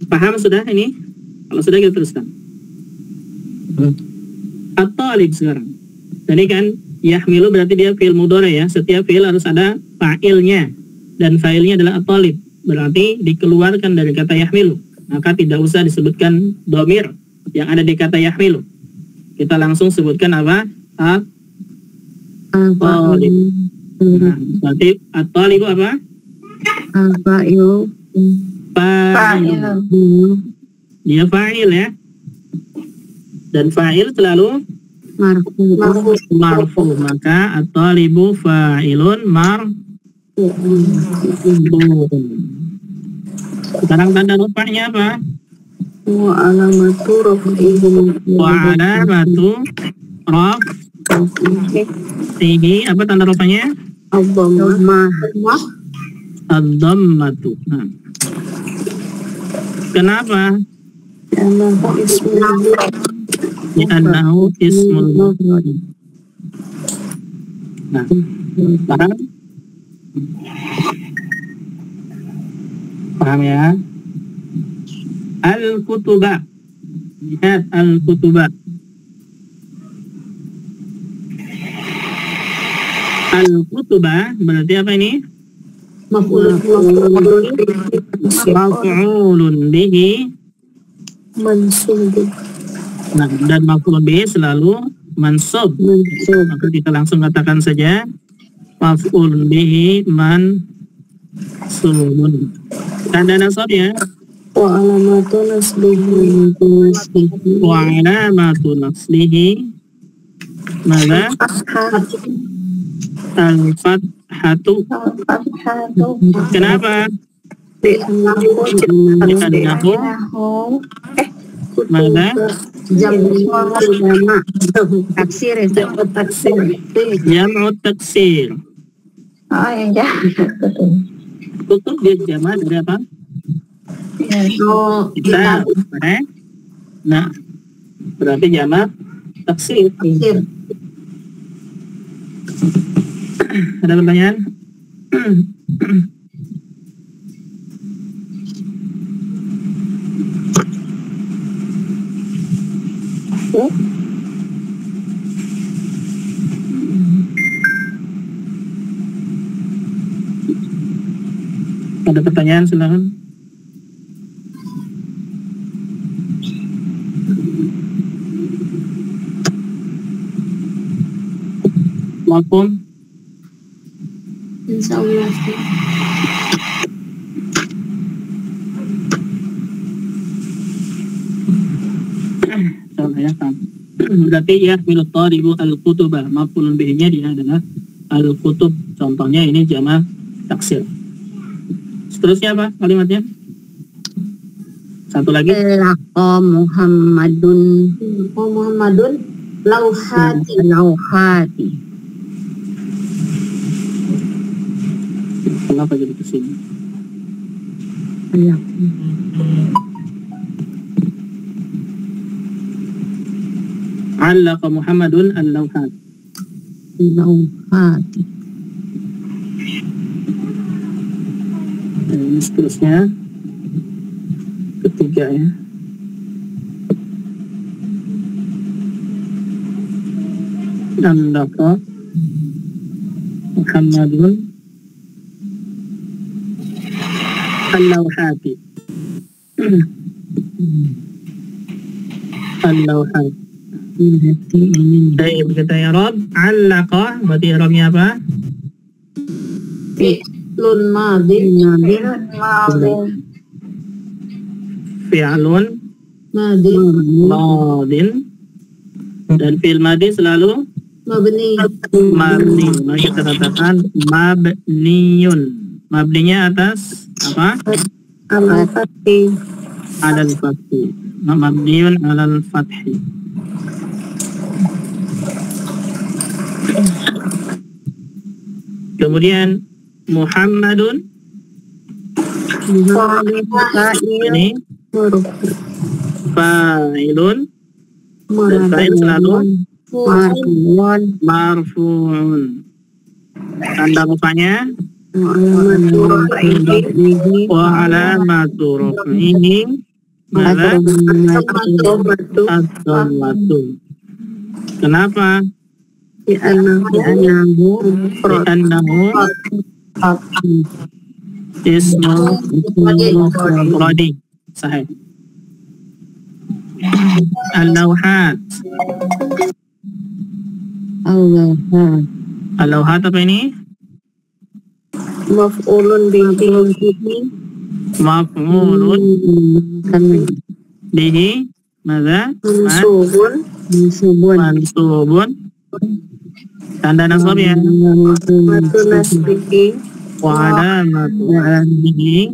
Paham sudah ini? Kalau sudah kita teruskan. At-talib sekarang. Tadi kan yahmilu berarti dia fi'il mudhari ya. Setiap fi'il harus ada fa'ilnya. Dan fa'ilnya adalah at-talib. Berarti dikeluarkan dari kata yahmilu. Maka tidak usah disebutkan domir yang ada di kata yahmilu. Kita langsung sebutkan apa? At-talib. Nah, berarti at-talib apa? Al-fa'ilu Fa'il. Dia fa'il ya. Dan fa'il selalu marfu. Maka at-talibu fa'ilun marfu. Sekarang tanda rupanya apa? Wa alamatu raf'ihi. Wa alamatu raf'ihi. Apa tanda rupanya? Ad-dhammah. Ad-dhammatu. Nah. Kenapa? Annahu ismul Li'annahu ismul mufrad. Nah, paham? Paham ya? Al-kutuba. Lihat al-kutuba. Al-kutuba berarti apa ini? Maf'ulun bihi. mansub. Nah, dan maf'ulun bihi selalu mansub. Maka kita langsung katakan saja maf'ulun bihi mansubun. Tanda nasab ya. Wa alamatu nasbihi. Wa alamatu nasbihi mada al-fathatu. Kenapa? Li'annahu Mada taksir ya. jam'u taksir. Oh ya, Kutub dia jamak dari apa? Kita. Nah, berarti jamak taksir. Ada pertanyaan? Ada pertanyaan silakan. Mafhum? Insya Allah Ustaz. Ya, berarti ya milut taribu al-kutubah, maf'ulun bihi-nya dia adalah al-kutub. Contohnya ini jama' taksir. Seterusnya apa kalimatnya? Satu lagi. Laqa Muhammadun Muhammadun lauhati. lauhati. Kenapa jadi kesini? Allaqa Muhammadun al-lawhat. Lauhati. Ini seterusnya ketiga ya. Allaqa Muhammadun al-lawhati. Al-lawhat. Baik, kita ya Rob. Allaqa, berarti Robnya apa? Fi'lun madin. Fi'lun Madin. madin. Dan fi'il madi selalu Mabni. mabni. Maka kita katakan mabniyun. Mabninya atas apa? Al-Fatih. Alal fathi. Mabniyun alal fathi. Kemudian Muhammadun ini fa'ilun, dan fa'il selalu marfu'un. Tanda rupanya wa alamatu raf'ihi mala as-salatu. Kenapa? Li'annahu ismu mufradi. Sahih. Al-lawhat. Al-lawhat apa ini? Maf'ulun bihi. Maf'ulun bihi. Mada? Mansubun. Tanda nasabnya Matu nasbihi. wa alamatu bihi.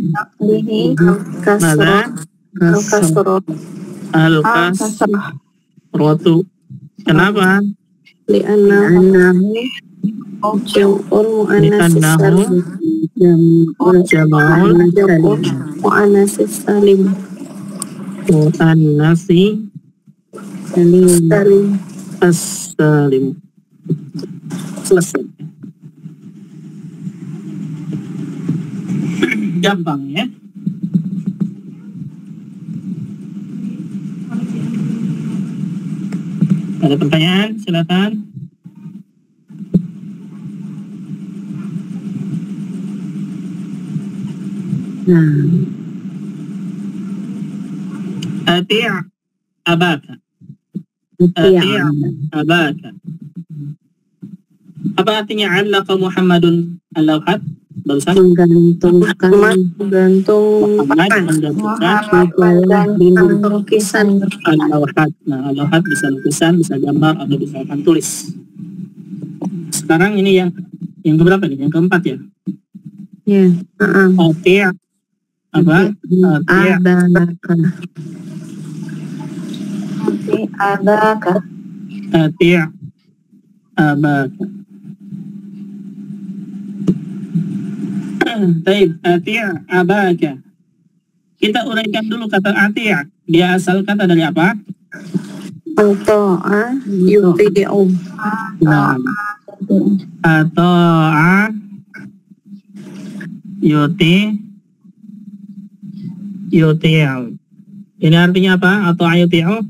Mada? Al-kasrah. Al-kasratu. Kenapa? Li'annahu jam'ul mu'annas salim. Jama'ul Mu'annas salim. mu'annasi Salim. as-salim. Selesai. Gampang ya. Ada pertanyaan? Silakan. Ati' abaka. Ati' abaka. Apa artinya allaqa Muhammadun al-lawhat? Barusan Gantung Muhammad menggantungkan lukisan. al-lawhat. Nah, al-lawhat bisa lukisan, bisa gambar, atau bisa tulis. Sekarang ini yang keberapa nih? Yang keempat ya? Ya. Ati' apa? Abaka. Ati' abaka. Taib, ati' abaka. Kita uraikan dulu kata ati'. Dia asal kata dari apa? Al-ta'a yuti'u. Nah, ata'a yuti'u. Ini artinya apa? Ata'a yuti'u?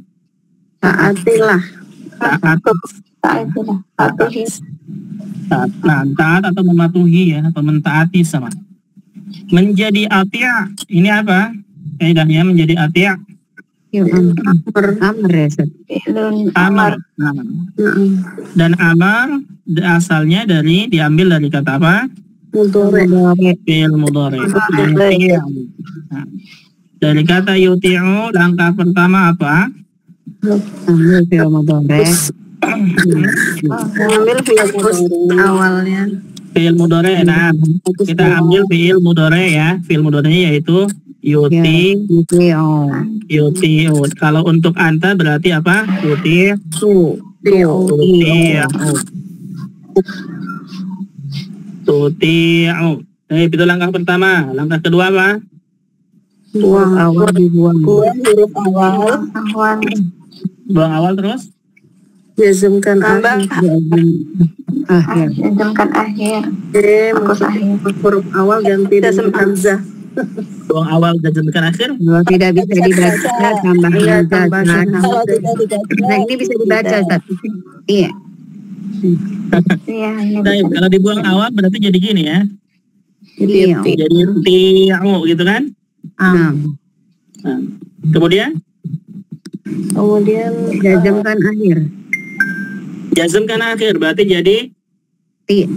Taatilah. Taat. Patuhi. Nah, taat atau mematuhi ya, atau mentaati sama. Menjadi ati' ini apa? Kaidahnya menjadi ati' Fi'il amr ya, Ustaz. Fi'lun Amar. amar. Nah. Dan amar asalnya diambil dari kata apa? Mudhari. Fi'il mudhari. Yuti'u. Nah, dari kata yuti'u langkah pertama apa? Ambil fi'il mudhari. Ambil fi'il mudhari awalnya. Fi'il mudhari. Nah, kita ambil fi'il mudhari ya. Fi'il mudhari yaitu yuti'u. Kalau untuk anta berarti apa? Tuti'u. Baik, itu langkah pertama. Langkah kedua apa? Buang awal dibuang. Buang huruf awal. Ahwan. Buang awal terus? Jazmkan akhir. Akhir. Jazmkan akhir. Masuk akhir. huruf awal ganti dengan hamzah. Buang awal dan jazmkan akhir? Kalau tidak bisa dibaca tambah hamzah. Nah, ini bisa dibaca, Ustaz. Iya. Iya, ini Baik, kalau dibuang awal berarti jadi gini ya. Iya. Jadi ti'u gitu kan? Nah, Nah, kemudian jazmkan akhir. jazmkan akhir berarti jadi Iya.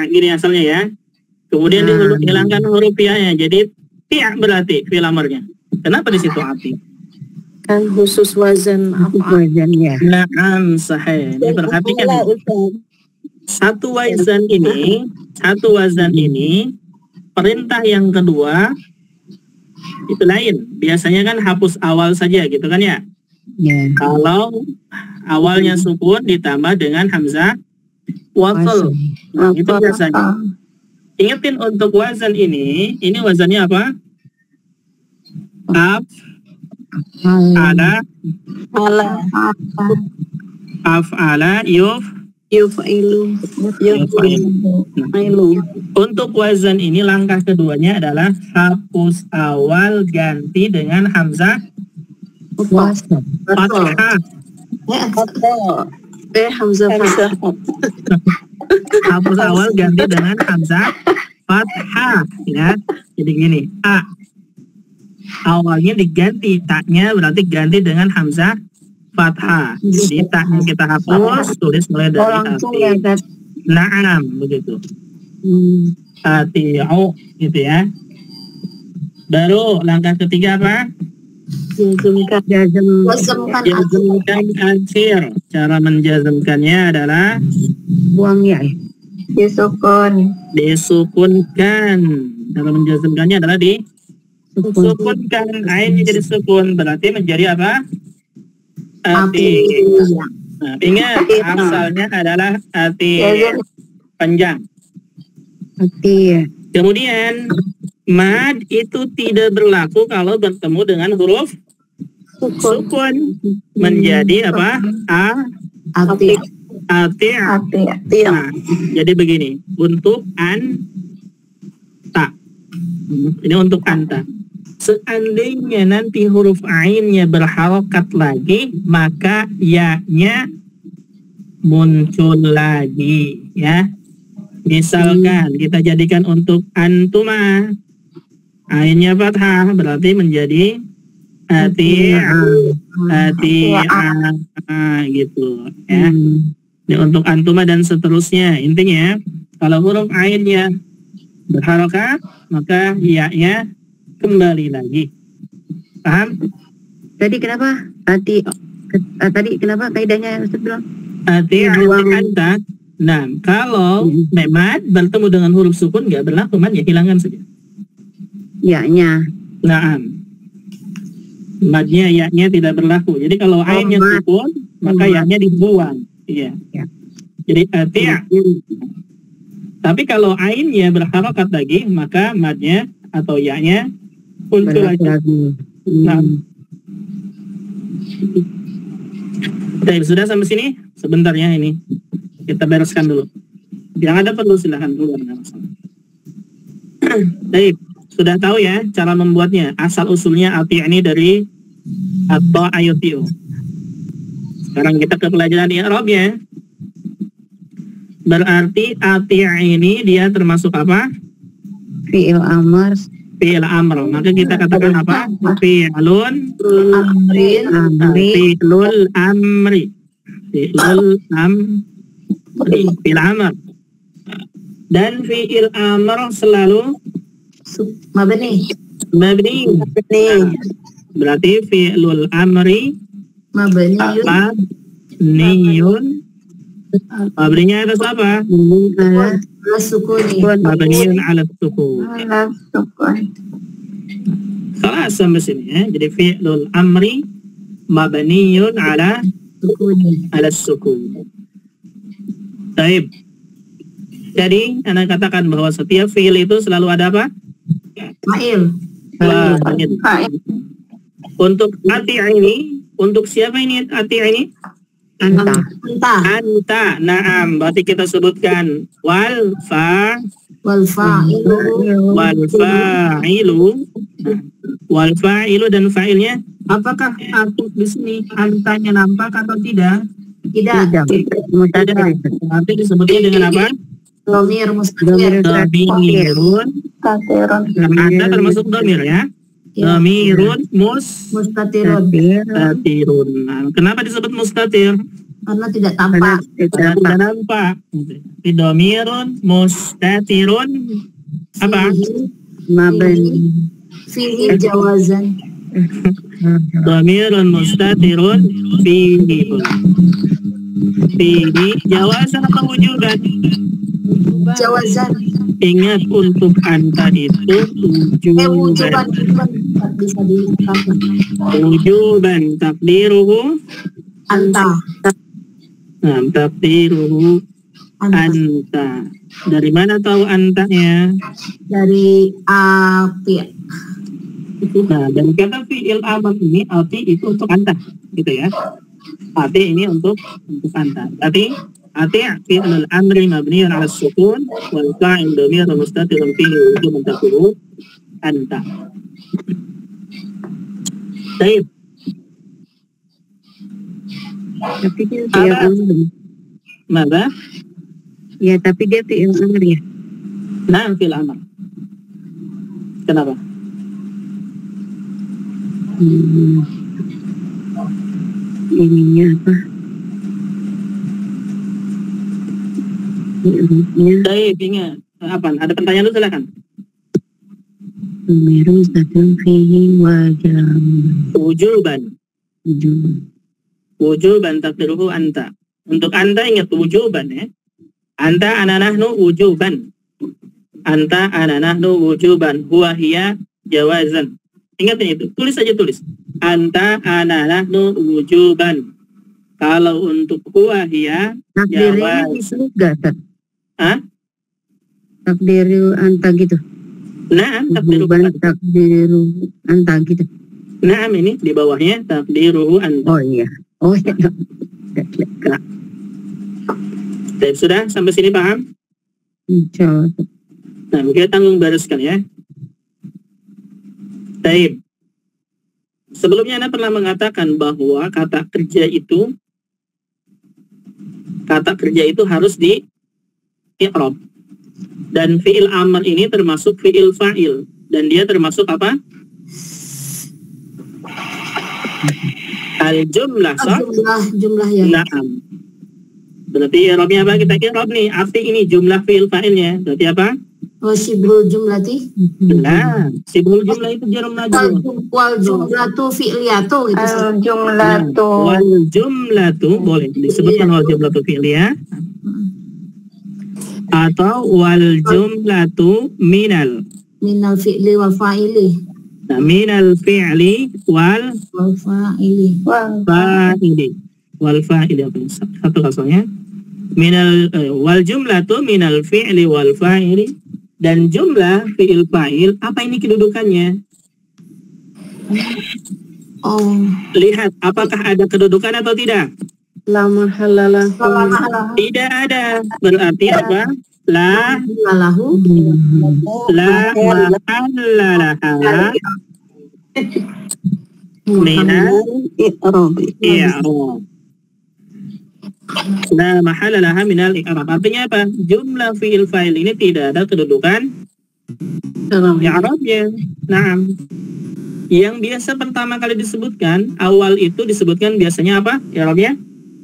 gini asalnya ya. Kemudian dihilangkan huruf ya, jadi ti' berarti fi'il amarnya. Kenapa di situ ati? Kan khusus wazan apa? Wazan ya. Na'am sahih. Ini perhatikan. Satu wazan ini perintah yang kedua itu lain. Biasanya kan hapus awal saja gitu kan ya. Ya. Kalau awalnya sukun ditambah dengan hamzah wasl. Nah, itu biasanya. Ingetin untuk wazan ini wazannya apa? Af'ala Yuf'ilu. Untuk wazan ini langkah keduanya adalah hapus awal ganti dengan hamzah fathah. Hamzah. Hapus awal ganti dengan hamzah fathah ya. Jadi gini, a awalnya diganti, taknya berarti ganti dengan hamzah fathah. Jadi taknya kita hapus, tulis mulai dari langsung ya, Ustaz. Naam begitu. Ati'u gitu ya. Baru langkah ketiga apa? Jazmkan Jazmkan akhir. Cara menjazmkannya adalah buang ya. disukunkan. Cara menjazmkannya adalah disukunkan. Ainnya jadi sukun berarti menjadi apa? Ati. Nah, ingat asalnya adalah ati panjang. Ati. Kemudian mad itu tidak berlaku kalau bertemu dengan huruf sukun menjadi apa? Ati. Nah, jadi begini untuk anta. Ini untuk anta. Seandainya nanti huruf ainnya berharokat lagi, maka ya-nya muncul lagi ya. Misalkan kita jadikan untuk antuma, ainnya fathah berarti menjadi gitu ya. Ini untuk antuma dan seterusnya. Intinya kalau huruf ainnya berharokat, maka ya-nya kembali lagi. Paham? Tadi kenapa? Tadi kenapa kaidahnya Ustaz bilang? Anta. Nah, kalau memad bertemu dengan huruf sukun nggak berlaku, mad ya hilangkan saja. Ya-nya. Nah, madnya ya-nya tidak berlaku. Jadi kalau ainnya sukun, maka ya-nya dibuang. Iya. Ya. Jadi tapi kalau ainnya berharokat lagi, maka madnya atau ya-nya muncul lagi. Nah. Baik, sudah sampai sini? Sebentar ya ini. Kita bereskan dulu. Yang ada perlu silahkan keluar. Baik, sudah tahu ya cara membuatnya. Asal usulnya ati ini dari atau ayutiu. Sekarang kita ke pelajaran i'rabnya. Berarti ati ini dia termasuk apa? Fi'il amar fi'il amr. Maka kita katakan apa? Fi'lun Amrin. fi'lul amri. Fi'lul amri. Fi'il amr. Dan fi'il amr selalu Mabni. mabni. Berarti fi'lul amri Mabni. mabniyun. Mabninya atas apa? Sukuni. Mabniyun ala sukun. Ala sukun. Kelas sampai sini ya. Jadi fi'lul amri mabniyun ala Sukuni. sukun. Baik. Jadi anak katakan bahwa setiap fi'il itu selalu ada apa? Fa'il. Fa'il. Untuk ati ini, untuk siapa ini ati ini? Anta. Anta. Naam. Berarti kita sebutkan wal Fa'ilu. wal fa'ilu dan fa'ilnya. Apakah atuf di sini antanya nampak atau tidak? Tidak. Mutatir. Berarti disebutnya dengan apa? Domir mustatir. Domirun. Katirun. Anta termasuk domir ya. Domirun Mustatirun. mustatirun. Nah, kenapa disebut mustatir? Karena tidak tampak. Tidak nampak. Di domirun mustatirun apa? Mabni. Fihi jawazan. Domirun mustatirun fihi jawazan atau wujudan? Jawazan. Ingat untuk anta itu Wujuban. Bisa ditambah. wujuban takdiruhu Anta. nah, takdiruhu Anta. anta. Dari mana tahu antanya? Dari api. Nah, dan kata fi'il amr ini arti itu untuk anta, gitu ya. Arti ini untuk anta. Arti fi'il amri mabniun 'ala sukun wal fa'il dhamir mustatirun fihi wujuban takdiruhu anta. Baik. Tapi dia fi'il amr. Maka Ya, tapi dia fi'il amr ya. nah fi'il amr. Kenapa? Ininya apa? Baik, ingat. Apa? Ada pertanyaan dulu silakan. Domirun mustatirun fihi wajam. Wujuban. Wujuban takdiruhu anta. Untuk anta ingat wujuban ya. Anta ana nahnu wujuban. Anta ana nahnu wujuban. Huwa hiya jawazan. Ingat itu. Tulis saja tulis. Anta ana nahnu wujuban. Kalau untuk huwa hiya Takdirnya jawaz. itu enggak, Tat? Hah? Takdiru anta gitu. Naam takdiruhu Bukan anta. takdiru anta gitu. Naam ini di bawahnya takdiruhu anta. Oh iya. Oh iya. Baik, sudah sampai sini paham? Insyaallah. Nah, kita tanggung bereskan ya. Baik. Sebelumnya Anda pernah mengatakan bahwa kata kerja itu harus di i'rab. Dan fi'il amr ini termasuk fi'il fa'il dan dia termasuk apa? Al-jumlah, sah? Jumlah ya. Na'am. Berarti i'rabnya apa? Kita i'rab nih. Arti ini jumlah fi'il fa'ilnya. Berarti apa? Oh, sibul jumlati. Nah, sibul jumlah itu jarum najwa. Wal jumlatu fi'liyatu gitu. Jumlatu. Wal jumlatu boleh disebutkan wal jumlatu fi'liyah atau wal jumlatu minal Fi'li wal fa'ili. nah, minal fi'li wal Wal fa'ili. fa'ili apa ini? Satu kasusnya wal jumlatu minal fi'li wal fa'ili. Dan jumlah fi'il fa'il apa ini kedudukannya? Oh. Lihat apakah ada kedudukan atau tidak. Lama halala. Tidak ada. Berarti apa? La Lahu. mahalla laha minal i'rab. La mahalla laha minal i'rab. Artinya apa? Jumlah fi'il fa'il ini tidak ada kedudukan i'rabnya. Nah, yang biasa pertama kali disebutkan, awal itu disebutkan biasanya apa? I'rabnya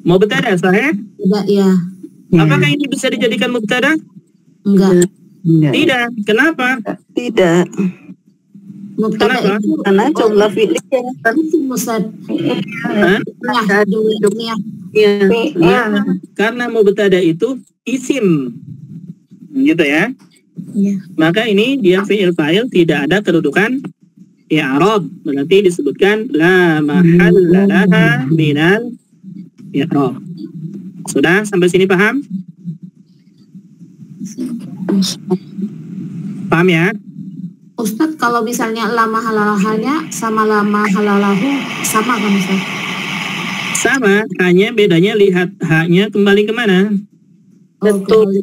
mubtada, sahih? Tidak ya. Apakah ini bisa dijadikan mubtada? Enggak. Tidak. Kenapa? Tidak. Mubtada Kenapa? itu Karena jumlah fi'liyah. itu musad. Hah? Ya, jumlahnya. Nah, karena mubtada itu isim, gitu ya. Iya. Maka ini dia fi'il fa'il tidak ada kedudukan i'rab, berarti disebutkan la mahalla laha minal i'rab. Sudah sampai sini paham? Paham ya? Ustadz, kalau misalnya lama halalahanya sama lama halalahu sama kan Ustadz? Sama, hanya bedanya lihat haknya kembali kemana? Betul.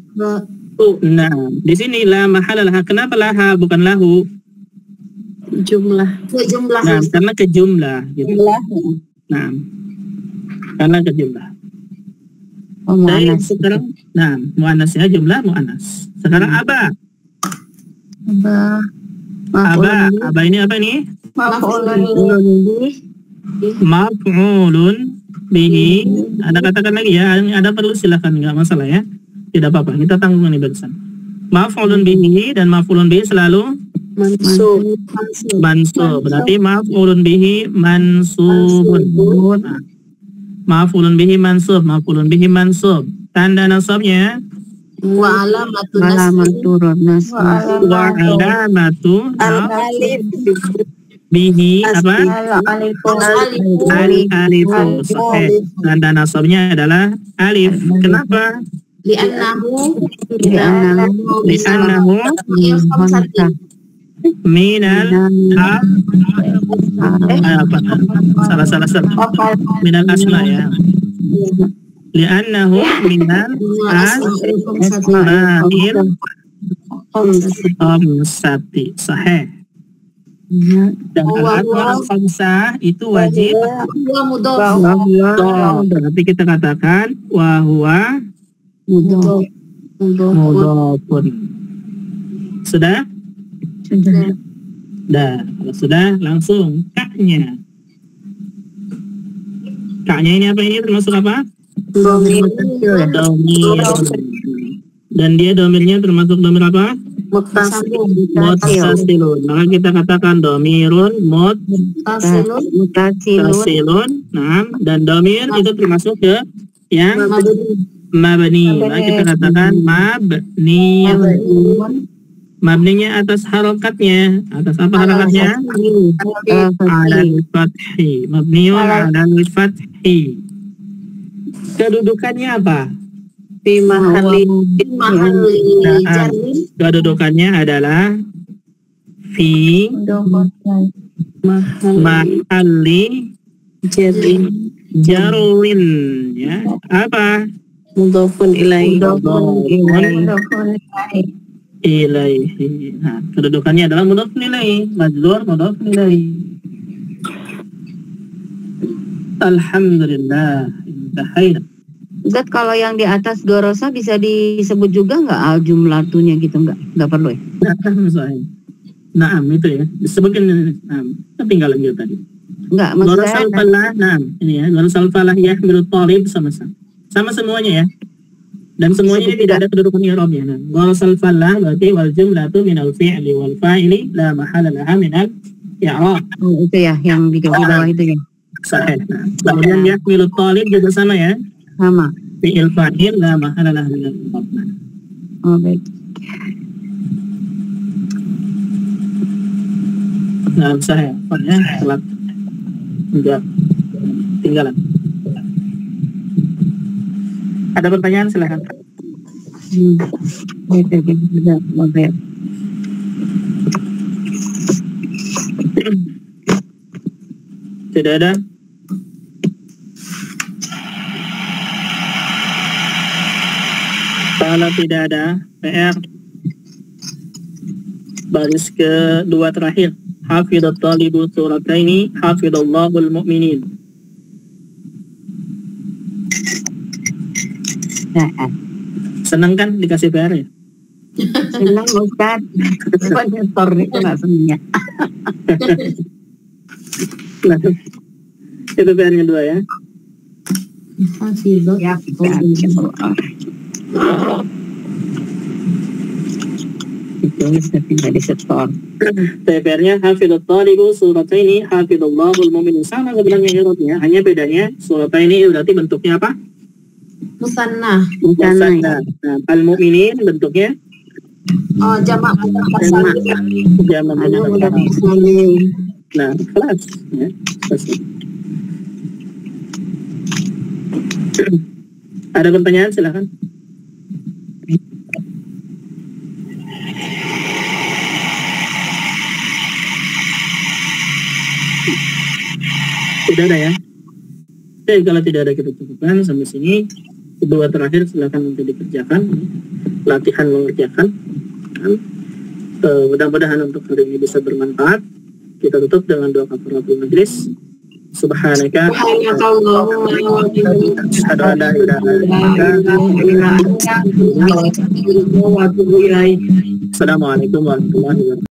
Nah, di sini la mahalla laha. Kenapa laha bukan lahu? Jumlah. Jumlah. Nah, karena ke jumlah gitu. Jumlah. Nah, karena ke jumlah. Oh, Baik, mu'anas. sekarang, nah, mu'anasnya jumlah mu'anas. Sekarang aba. Aba ini apa nih? Maf'ulun bihi. Ada katakan lagi ya, ada perlu silakan, nggak masalah ya. Tidak apa-apa, kita tanggung ini barusan. Maf'ulun bihi dan maf'ulun bihi selalu mansub. Berarti maf'ulun bihi mansubun. Nah, maf'ulun bihi mansub, maf'ulun bihi mansub. Tanda nasabnya Wa alamatu Nasb. wa alamatu Al-alif. bihi apa? Alifu. Sahih. Tanda nasabnya adalah alif. Kenapa? li'annahu Li'annahu minal apa? Salah. Minal asma ya. Li'annahu minal asma'il khamsati. Sahih. Dan al-asma'ul khamsah itu wajib. wa mudhaf. Berarti kita katakan wa huwa mudhafun. Sudah? Dah, kalau sudah langsung kaknya. Kaknya ini apa ini termasuk apa? Domir. Dan dia domirnya termasuk domir apa? Muttasilun. Maka kita katakan domirun muttasilun. Nah, dan domir itu termasuk ke yang mabni. Maka kita katakan mabni. Mabninya atas harokatnya. Atas apa harokatnya? Alal fathi. Mabniun alal fathi. Kedudukannya apa? Fi mahalli. Kedudukannya adalah fi mahalli jarwin, ya. Apa? Mudhafun ilaihi. Ilaihi. Nah, kedudukannya adalah mudhafun ilaihi, majrur mudhafun ilaihi. Alhamdulillah, intahayna. Ustaz, kalau yang di atas gorosa bisa disebut juga nggak al jumlatunya gitu, nggak perlu ya? Naam itu ya disebutkan. Ketinggalan gitu tadi. Nggak, maksudnya Gorosal falah, ini ya, gorosal falah yahmilu talib sama semuanya ya. Dan semuanya ini tidak ada kedudukan i'rabnya. Nah, gorosal falah berarti wal jumlatu minal fi'li wal fa'ili la mahala laha minal i'rab. oh, itu ya yang di bawah itu ya. Sahih. Nah, kemudian yahmilu talib juga sama ya. Sama. Fi'il fa'il la mahala laha minal i'rab. Oh, baik. Nah, sahih. Pokoknya telat. Enggak. Tinggalan. Ada pertanyaan silakan. Oke. Tidak ada. Kalau tidak ada, PR baris kedua terakhir. Hafidhat talibu surataini, hafidhallahul mu'minin. Senang kan dikasih PR ya? Bilang Ustaz, kok nyetor itu nggak punya. Nah, itu PR-nya 2 ya. Hafizat. Ya, itu bisa tidak disetor. PR-nya hafidhut thalibu surataini hafidhullahul mu'minun. Sama sebenarnya i'rabnya, hanya bedanya surataini berarti bentuknya apa? Musanna. Musanna. Nah, al-mu'minin bentuknya Oh, jamak muzakkar salim. jamak Ada udah muzakkar. bisa. Nah, kelas ya. Selesai. Ada pertanyaan silakan. Tidak ada ya. Oke, kalau tidak ada kita cukupkan sampai sini. Kedua terakhir silakan untuk dikerjakan. Latihan mengerjakan. Mudah-mudahan untuk hari ini bisa bermanfaat. Kita tutup dengan doa kafaratul majlis. Subhanaka Subhanakallahumma wa bihamdika asyhadu an la ilaha illa anta wa atubu ilaik. Assalamualaikum warahmatullahi wabarakatuh.